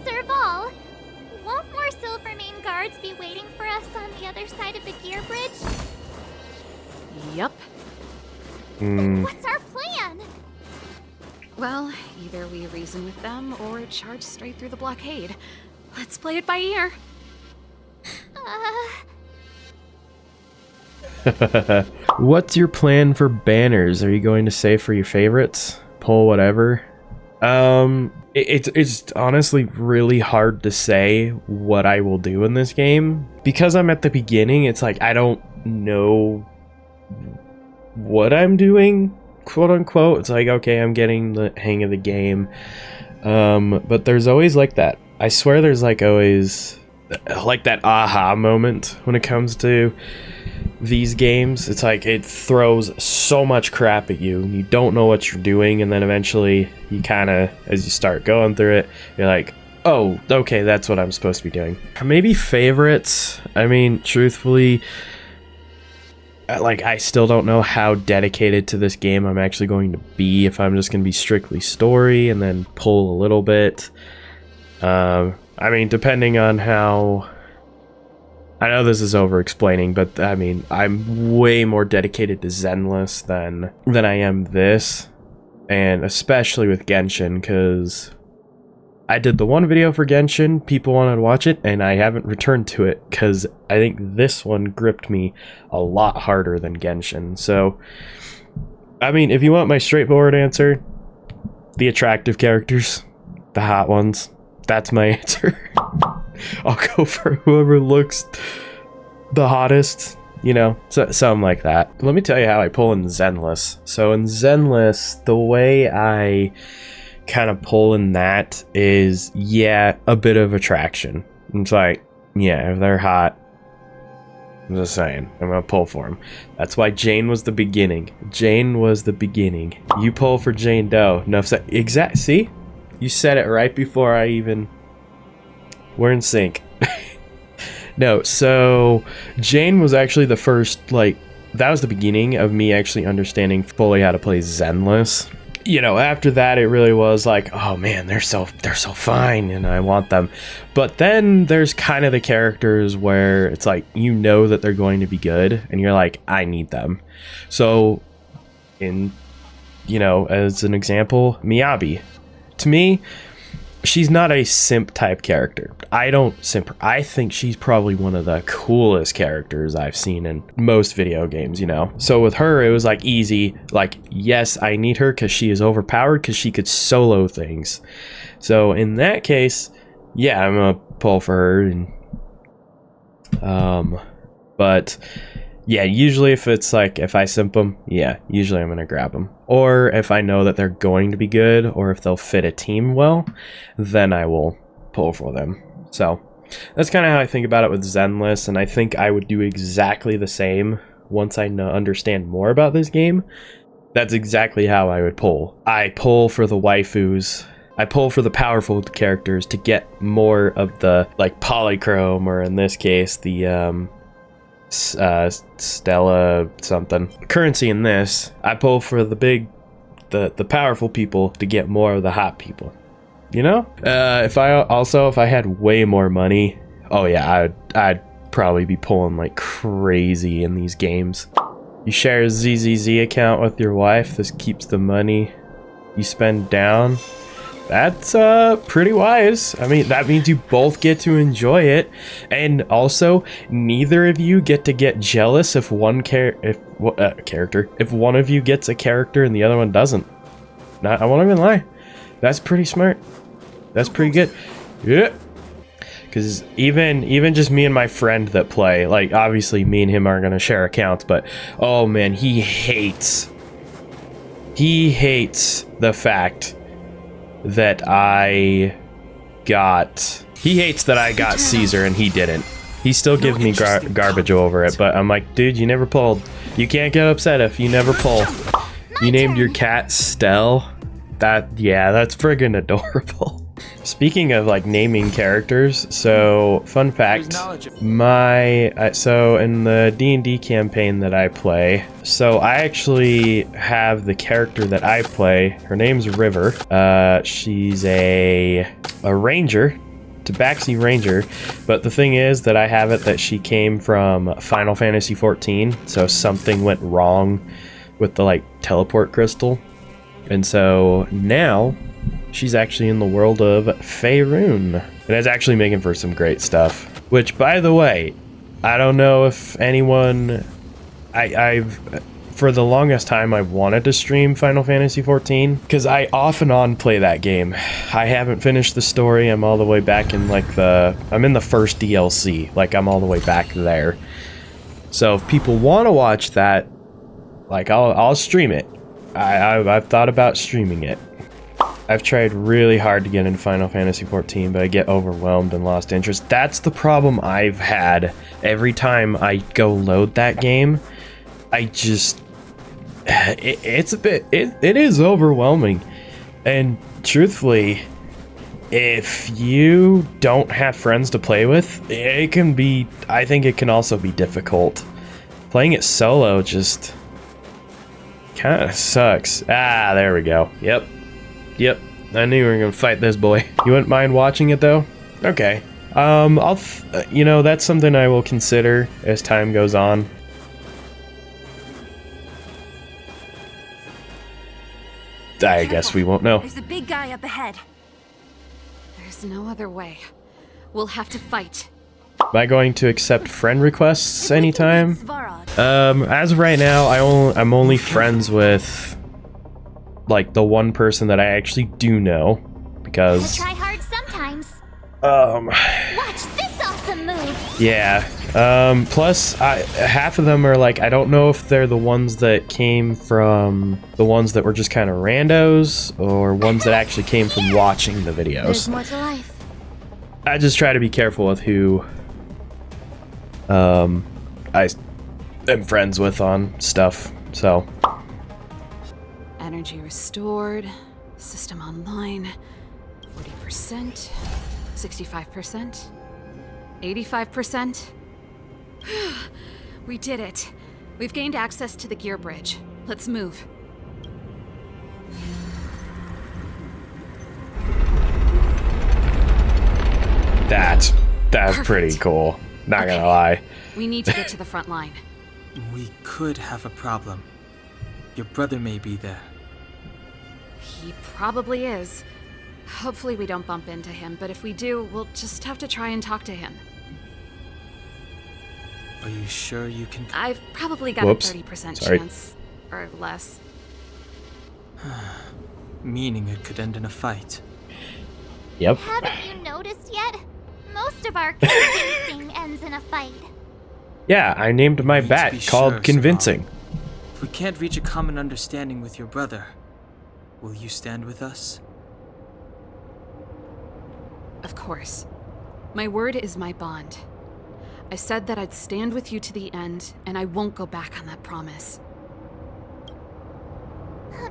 Serval, won't guards be waiting for us on the other side of the gear bridge? Yup. What's our plan? Well, either we reason with them or charge straight through the blockade. Let's play it by ear. What's your plan for banners? Are you going to save for your favorites? Pull whatever? It's honestly really hard to say what I will do in this game. Because I'm at the beginning, it's like I don't know what I'm doing, quote unquote. It's like, okay, I'm getting the hang of the game. But there's always like that. I swear there's like always like that aha moment when it comes to these games. It's like it throws so much crap at you and you don't know what you're doing, and then eventually you kind of, as you start going through it, you're like, oh, okay, that's what I'm supposed to be doing. Maybe favorites. I mean, truthfully, like, I still don't know how dedicated to this game I'm actually going to be, if I'm just going to be strictly story and then pull a little bit. I mean, depending on how... I know this is over-explaining, but I mean, I'm way more dedicated to Zenless than I am this. And especially with Genshin, because I did the one video for Genshin, people wanted to watch it, and I haven't returned to it, because I think this one gripped me a lot harder than Genshin. So, I mean, if you want my straightforward answer, the attractive characters, the hot ones, that's my answer. I'll go for whoever looks the hottest, you know, something like that. Let me tell you how I pull in Zenless. So in Zenless, the way I kind of pull in that is, yeah, a bit of attraction. It's like, yeah, if they're hot, I'm just saying, I'm gonna pull for them. That's why Jane was the beginning. Jane was the beginning. You pull for Jane Doe. Enough said. See? You said it right before I even... We're in sync. No, so Jane was actually the first, like, that was the beginning of me actually understanding fully how to play Zenless. You know, after that it really was like, oh man, they're so fine and I want them. But then there's kind of the characters where it's like, you know that they're going to be good and you're like, I need them. So in, you know, as an example, Miyabi. To me, she's not a simp type character. I don't simp her. I think she's probably one of the coolest characters I've seen in most video games, you know? So with her, it was like easy, like, yes, I need her because she is overpowered because she could solo things. So in that case, yeah, I'm gonna pull for her. And, but yeah, usually if it's like, if I simp them, yeah, usually I'm gonna grab them. Or if I know that they're going to be good, or if they'll fit a team well, then I will pull for them. So that's kind of how I think about it with Zenless, and I think I would do exactly the same once I understand more about this game. That's exactly how I would pull. I pull for the waifus. I pull for the powerful characters to get more of the, like, polychrome, or in this case, the, Stella something currency. In this, I pull for the big, the powerful people to get more of the hot people, you know. If I had way more money, oh yeah, I'd probably be pulling like crazy in these games. You share a ZZZ account with your wife. This keeps the money you spend down. That's pretty wise. I mean, that means you both get to enjoy it, and also neither of you get to get jealous if one if one of you gets a character and the other one doesn't. I won't even lie. That's pretty smart. That's pretty good. Yeah. Because even just me and my friend that play, like, obviously me and him aren't gonna share accounts, but oh man, he hates the fact that I got... He hates that I got Caesar and he didn't. He still gives me garbage over it, but I'm like, dude, you never pulled. You can't get upset if you never pull. You named your cat Stell? Yeah, that's friggin' adorable. Speaking of, like, naming characters, so fun fact, so in the D&D campaign that I play, so I actually have the character that I play. Her name's River. She's a ranger Tabaxi Ranger, but the thing is that I have it that she came from Final Fantasy XIV, so something went wrong with the, like, teleport crystal. And so now she's actually in the world of Faerun. And it's actually making for some great stuff. Which, by the way, I don't know if anyone... I've for the longest time, I've wanted to stream Final Fantasy XIV, because I off and on play that game. I haven't finished the story. I'm all the way back in, like, I'm in the first DLC. Like, I'm all the way back there. So if people want to watch that, like, I'll stream it. I've thought about streaming it. I've tried really hard to get into Final Fantasy XIV, but I get overwhelmed and lost interest. That's the problem I've had. Every time I go load that game, I just... It's a bit... It is overwhelming. And truthfully, if you don't have friends to play with, it can be... I think it can also be difficult. Playing it solo just... kind of sucks. Ah, there we go. Yep. I knew we were gonna fight this boy. You wouldn't mind watching it though? Okay. You know, that's something I will consider as time goes on. I guess we won't know. There's a big guy up ahead. There's no other way. We'll have to fight. Am I going to accept friend requests anytime? As of right now, I'm only friends with, like, the one person that I actually do know, because... Try hard sometimes. Watch this awesome move. Yeah. Plus, half of them are, like, I don't know if they're the ones that came from the ones that were just kind of randos, or ones that actually came from watching the videos. There's more to life. I just try to be careful with who I am friends with on stuff, so. Energy restored, system online, 40%, 65%, 85%. We did it. We've gained access to the gear bridge. Let's move. That's Perfect. pretty cool. Not gonna lie. We need to get to the front line. We could have a problem. Your brother may be there. He probably is. Hopefully we don't bump into him, but if we do, we'll just have to try and talk to him. Are you sure you can... I've probably got Whoops. a 30% Sorry. chance. Or less. Meaning it could end in a fight. Yep. Haven't you noticed yet? Most of our convincing ends in a fight. Yeah, I named my bat called sure, Convincing. If we can't reach a common understanding with your brother, will you stand with us? Of course. My word is my bond. I said that I'd stand with you to the end, and I won't go back on that promise.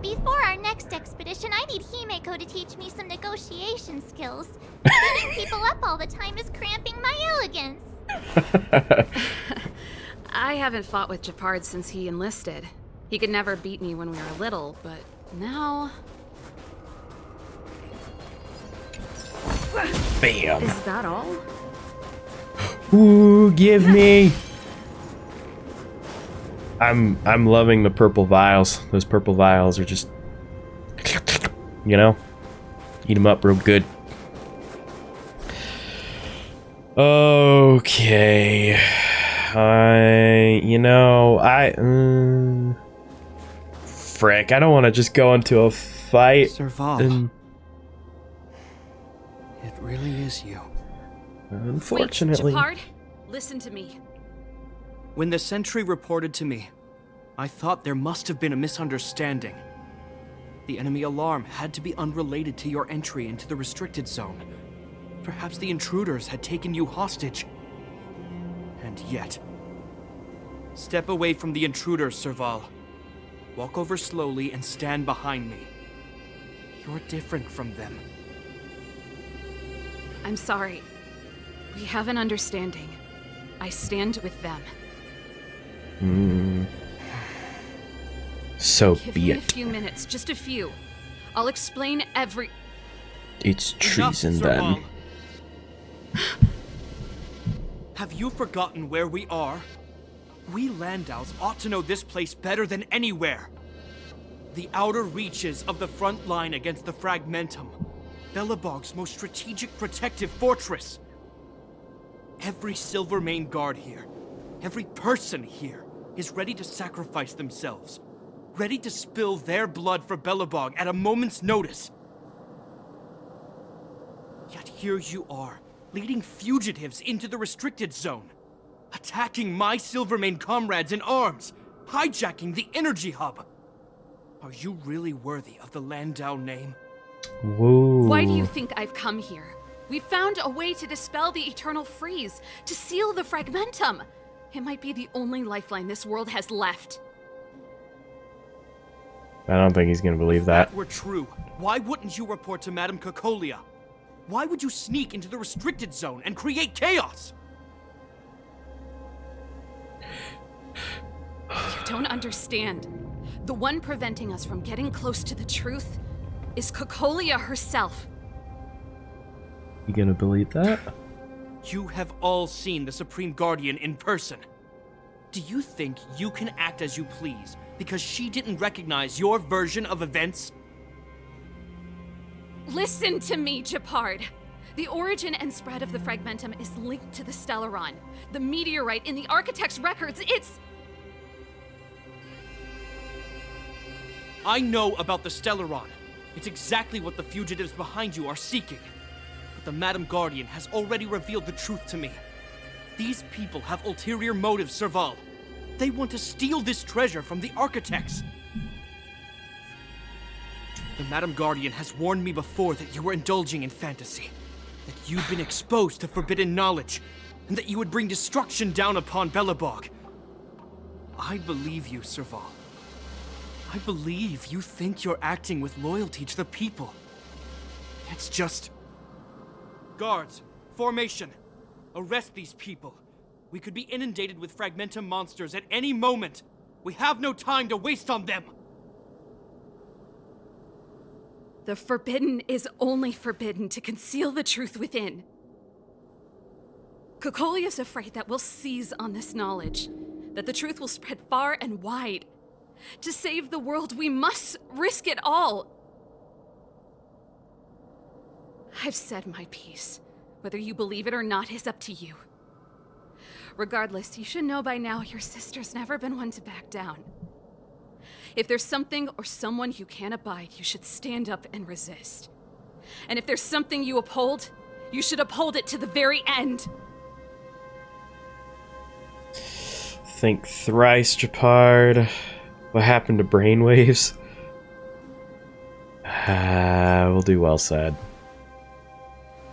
Before our next expedition, I need Himeko to teach me some negotiation skills. Beating people up all the time is cramping my elegance. I haven't fought with Gepard since he enlisted. He could never beat me when we were little, but now... Bam. Is that all? Ooh, give me. I'm loving the purple vials. Those purple vials are just, you know, eat them up real good. Okay. Frick, I don't want to just go into a fight. Serval. It really is you. Unfortunately. Wait, Gepard, listen to me. When the sentry reported to me, I thought there must have been a misunderstanding. The enemy alarm had to be unrelated to your entry into the restricted zone. Perhaps the intruders had taken you hostage. And yet... Step away from the intruders, Serval. Walk over slowly and stand behind me. You're different from them. I'm sorry. We have an understanding. I stand with them. So Give be me a it. few minutes, just a few. I'll explain every... It's treason then. Have you forgotten where we are? We Landaus ought to know this place better than anywhere. The outer reaches of the front line against the Fragmentum. Belobog's most strategic protective fortress. Every Silvermane guard here, every person here, is ready to sacrifice themselves. Ready to spill their blood for Belobog at a moment's notice. Yet here you are, leading fugitives into the restricted zone. Attacking my Silvermane comrades in arms, hijacking the energy hub. Are you really worthy of the Landau name? Whoa. Why do you think I've come here? We found a way to dispel the eternal freeze, to seal the Fragmentum. It might be the only lifeline this world has left. I don't think he's gonna believe that. If that were true, why wouldn't you report to Madame Cocolia? Why would you sneak into the restricted zone and create chaos? You don't understand. The one preventing us from getting close to the truth is Cocolia herself. You gonna believe that? You have all seen the Supreme Guardian in person. Do you think you can act as you please because she didn't recognize your version of events? Listen to me, Gepard. The origin and spread of the Fragmentum is linked to the Stellaron. The meteorite in the Architect's records, it's... I know about the Stellaron. It's exactly what the fugitives behind you are seeking. But the Madam Guardian has already revealed the truth to me. These people have ulterior motives, Serval. They want to steal this treasure from the Architects. The Madam Guardian has warned me before that you were indulging in fantasy. That you'd been exposed to forbidden knowledge, and that you would bring destruction down upon Belobog. I believe you, Serval. I believe you think you're acting with loyalty to the people. It's just... Guards, formation. Arrest these people. We could be inundated with Fragmentum monsters at any moment. We have no time to waste on them. The forbidden is only forbidden to conceal the truth within. Cocolia's afraid that we'll seize on this knowledge, that the truth will spread far and wide. To save the world, we must risk it all. I've said my piece. Whether you believe it or not is up to you. Regardless, you should know by now your sister's never been one to back down. If there's something or someone you can't abide, you should stand up and resist. And if there's something you uphold, you should uphold it to the very end. Think thrice, Gepard. What happened to brainwaves? We'll do well said.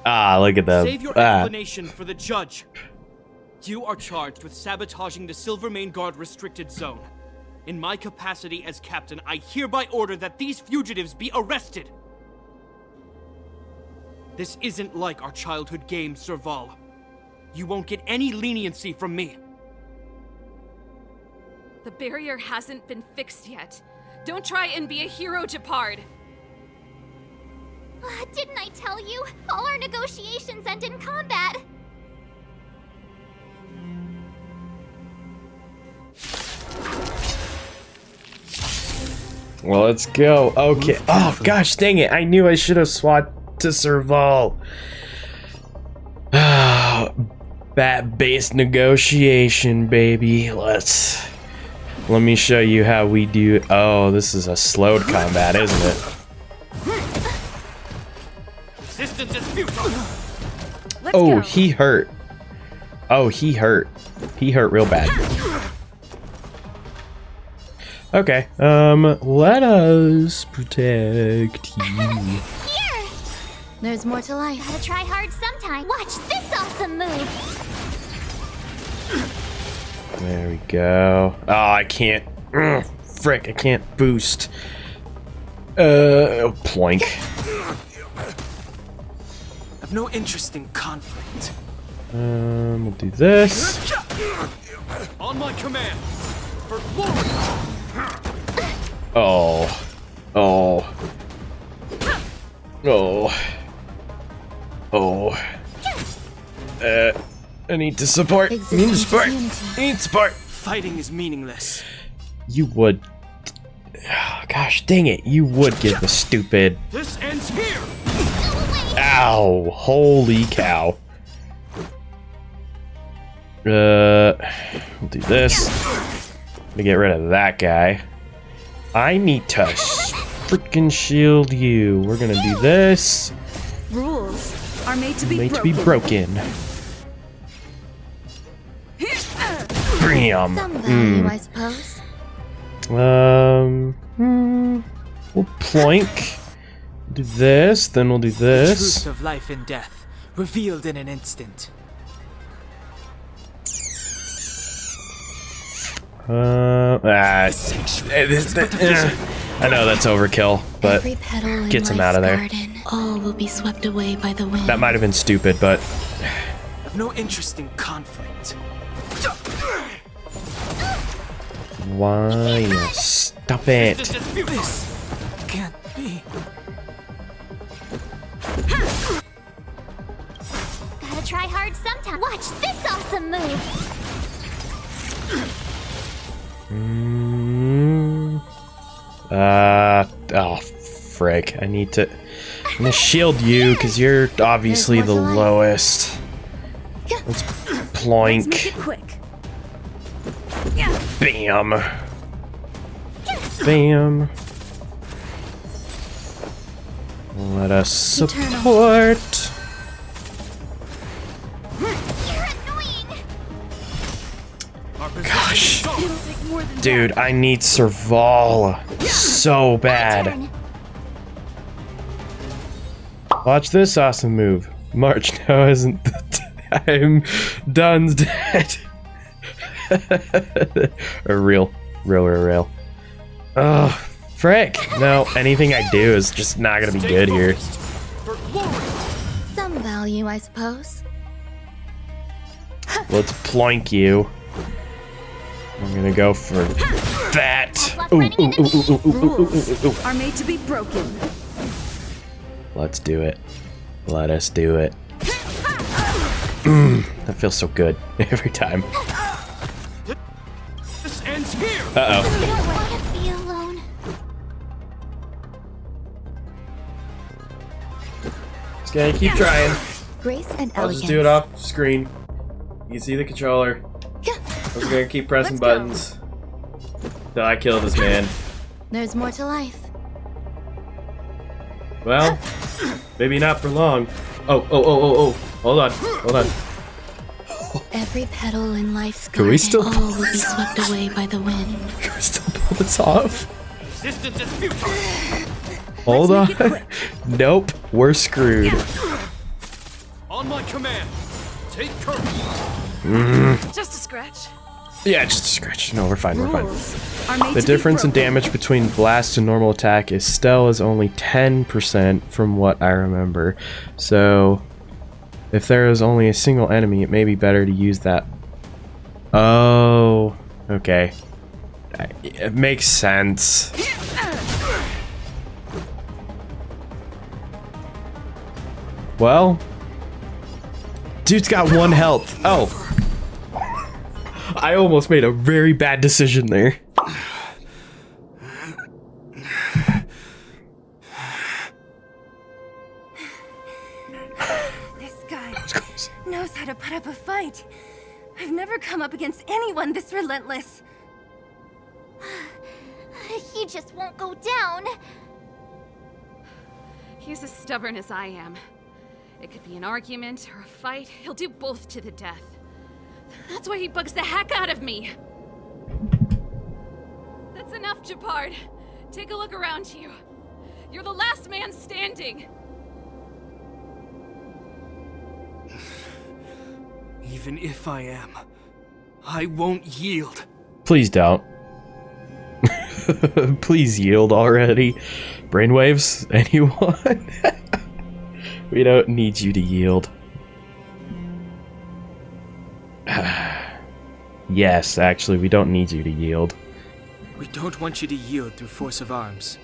Ah, look at them. Save your explanation for the judge. You are charged with sabotaging the Silvermane Guard restricted zone. In my capacity as captain, I hereby order that these fugitives be arrested. This isn't like our childhood game, Serval. You won't get any leniency from me. The barrier hasn't been fixed yet. Don't try and be a hero, Gepard. Didn't I tell you? All our negotiations end in combat. Well, let's go. Okay. Oh, gosh, dang it. I knew I should have swapped to Serval. Bat-based negotiation, baby. Let me show you how we do. Oh, this is a slowed combat, isn't it? Resistance is futile. Oh, he hurt. Oh, he hurt. He hurt real bad. Okay, let us protect you. Here! There's more to life. Gotta try hard sometime. Watch this awesome move! There we go. Oh, I can't. Frick, I can't boost. Ploink. I've no interest in conflict. We'll do this. On my command. For glory! Oh. Oh. Oh. Oh. I need to support. I need to support. I need support. Fighting is meaningless. You would. Oh, gosh, dang it! You would give the stupid. This ends here. Ow! Holy cow! We'll do this. To get rid of that guy. I need to freaking shield you. We're gonna do this. Rules are made to be broken. Bam. Some value, I suppose. We'll ploink. Do this, then we'll do The this. truth of life and death, revealed in an instant. I know that's overkill, but Every petal in gets him out of there. garden, all will be swept away by the wind. That might have been stupid, but I've no interest in conflict. why? Stop it. This can't be. Gotta try hard sometime. Watch this awesome move. Oh, frick. I'm gonna shield you, because you're obviously the lowest. Let's ploink. Make it quick. Bam. Bam. Let us support. Gosh. Dude, I need Serval so bad. Watch this awesome move. March now isn't the time. Dunn's dead. Or real. Oh, frick. No, anything I do is just not gonna be good here. Some value, I suppose. Let's ploink you. I'm gonna go for that. Ooh. Are made to be broken. Let's do it. Let us do it. That feels so good every time. This ends here. Uh-oh. I don't want to be alone. Just gonna keep trying. Grace and I'll elegance. just do it off screen. You can see the controller. I'm just gonna keep pressing buttons till I kill this man. There's more to life. Well, maybe not for long. Oh. Hold on. Every petal in life's Can we garden, still all pull will be this swept away by the wind. Can we still pull this off? Resistance is futile. Hold on. Nope, we're screwed. On my command, take courage. Just a scratch. Yeah, just a scratch. No, we're fine. Rules are made The to difference be in damage between blast and normal attack is Stell is only 10% from what I remember. So, if there is only a single enemy, it may be better to use that. Oh, okay. It makes sense. Well, dude's got 1 health. Oh. I almost made a very bad decision there. This guy knows how to put up a fight. I've never come up against anyone this relentless. He just won't go down. He's as stubborn as I am. It could be an argument or a fight. He'll do both to the death. That's why he bugs the heck out of me. That's enough, Gepard. Take a look around you. You're the last man standing. Even if I am, I won't yield. Please don't. Please yield already. Brainwaves, anyone? We don't need you to yield. Yes, actually, we don't need you to yield. We don't want you to yield through force of arms.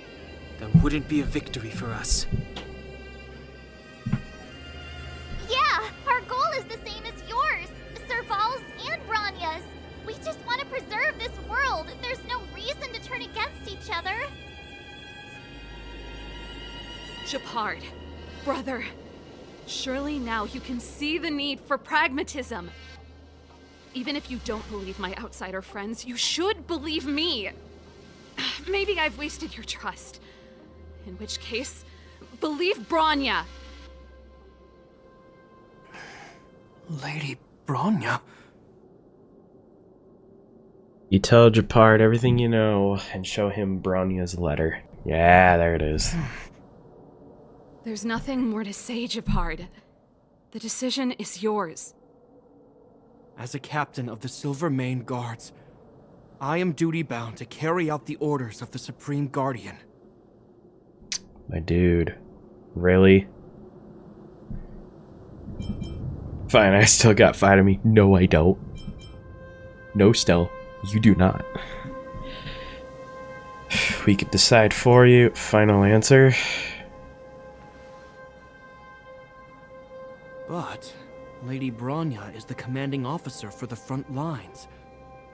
That wouldn't be a victory for us. Yeah, our goal is the same as yours. Gepard, brother, surely now you can see the need for pragmatism. Even if you don't believe my outsider friends, you should believe me. Maybe I've wasted your trust. In which case, believe Bronya. Lady Bronya? You tell Gepard everything you know and show him Bronya's letter. Yeah, there it is. There's nothing more to say, Gepard. The decision is yours. As a captain of the Silvermane Guards, I am duty-bound to carry out the orders of the Supreme Guardian. My dude. Really? Fine, I still got fight in me. No, I don't. No, Stell. You do not. We could decide for you. Final answer. But Lady Bronya is the commanding officer for the front lines.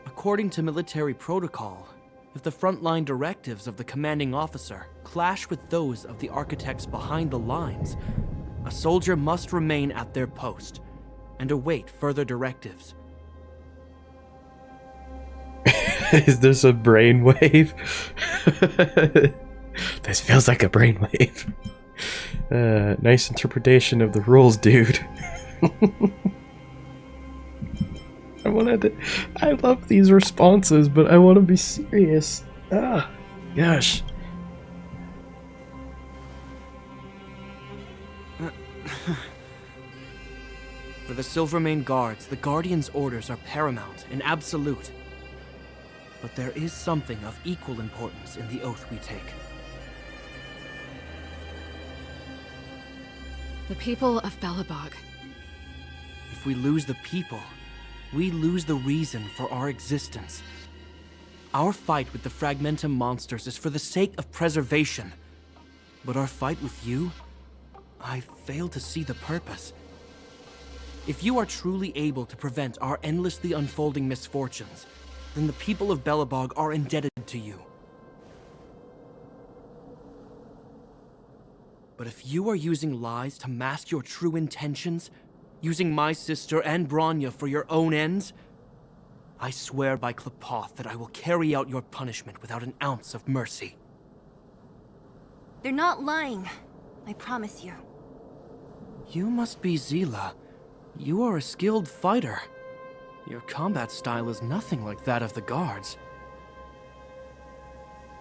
According to military protocol, if the frontline directives of the commanding officer clash with those of the architects behind the lines, a soldier must remain at their post and await further directives. Is this a brainwave? This feels like a brainwave. Nice interpretation of the rules, dude. I love these responses, but I want to be serious. Ah, gosh. For the Silvermane Guards, the Guardian's orders are paramount and absolute. But there is something of equal importance in the oath we take. The people of Belobog. If we lose the people, we lose the reason for our existence. Our fight with the Fragmentum monsters is for the sake of preservation. But our fight with you, I fail to see the purpose. If you are truly able to prevent our endlessly unfolding misfortunes, then the people of Belobog are indebted to you. But if you are using lies to mask your true intentions, using my sister and Bronya for your own ends, I swear by Klepoth that I will carry out your punishment without an ounce of mercy. They're not lying. I promise you. You must be Seele. You are a skilled fighter. Your combat style is nothing like that of the guards.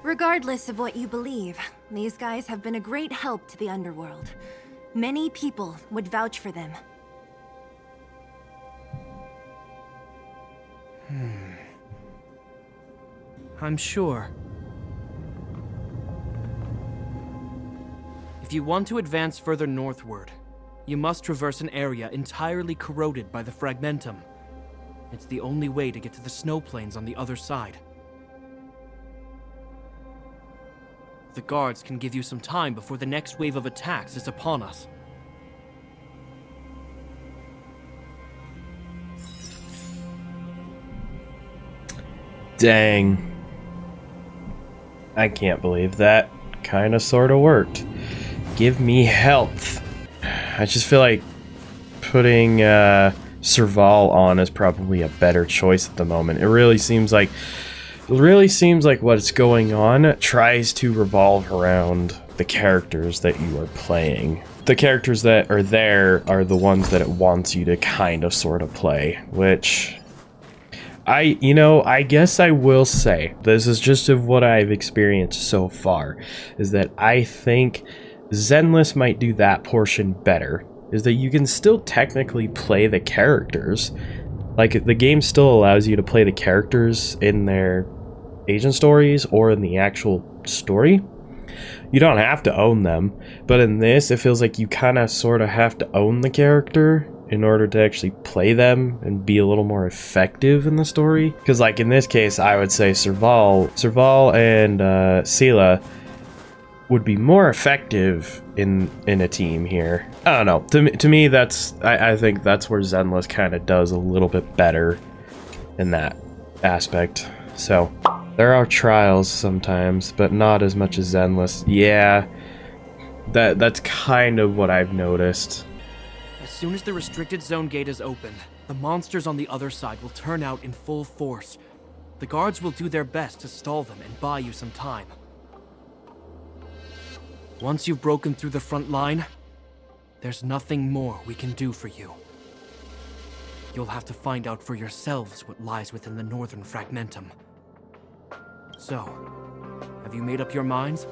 Regardless of what you believe, these guys have been a great help to the underworld. Many people would vouch for them. I'm sure. If you want to advance further northward, you must traverse an area entirely corroded by the Fragmentum. It's the only way to get to the snow plains on the other side. The guards can give you some time before the next wave of attacks is upon us. Dang. I can't believe that kinda sorta worked. Give me health. I just feel like putting Serval on is probably a better choice at the moment. It really seems like what's going on tries to revolve around the characters that you are playing. The characters that are there are the ones that it wants you to kind of sort of play, which I guess I will say, this is just of what I've experienced so far, is that I think Zenless might do that portion better, is that you can still technically play the characters. Like, the game still allows you to play the characters in their agent stories or in the actual story. You don't have to own them, but in this, it feels like you kind of sort of have to own the character in order to actually play them and be a little more effective in the story. Because, like, in this case, I would say Serval and Seele would be more effective in a team here. I don't know. To me, I think that's where Zenless kind of does a little bit better in that aspect. So there are trials sometimes, but not as much as Zenless. Yeah, That's kind of what I've noticed. As soon as the restricted zone gate is open, the monsters on the other side will turn out in full force. The guards will do their best to stall them and buy you some time. Once you've broken through the front line, there's nothing more we can do for you. You'll have to find out for yourselves what lies within the northern fragmentum. So, have you made up your minds?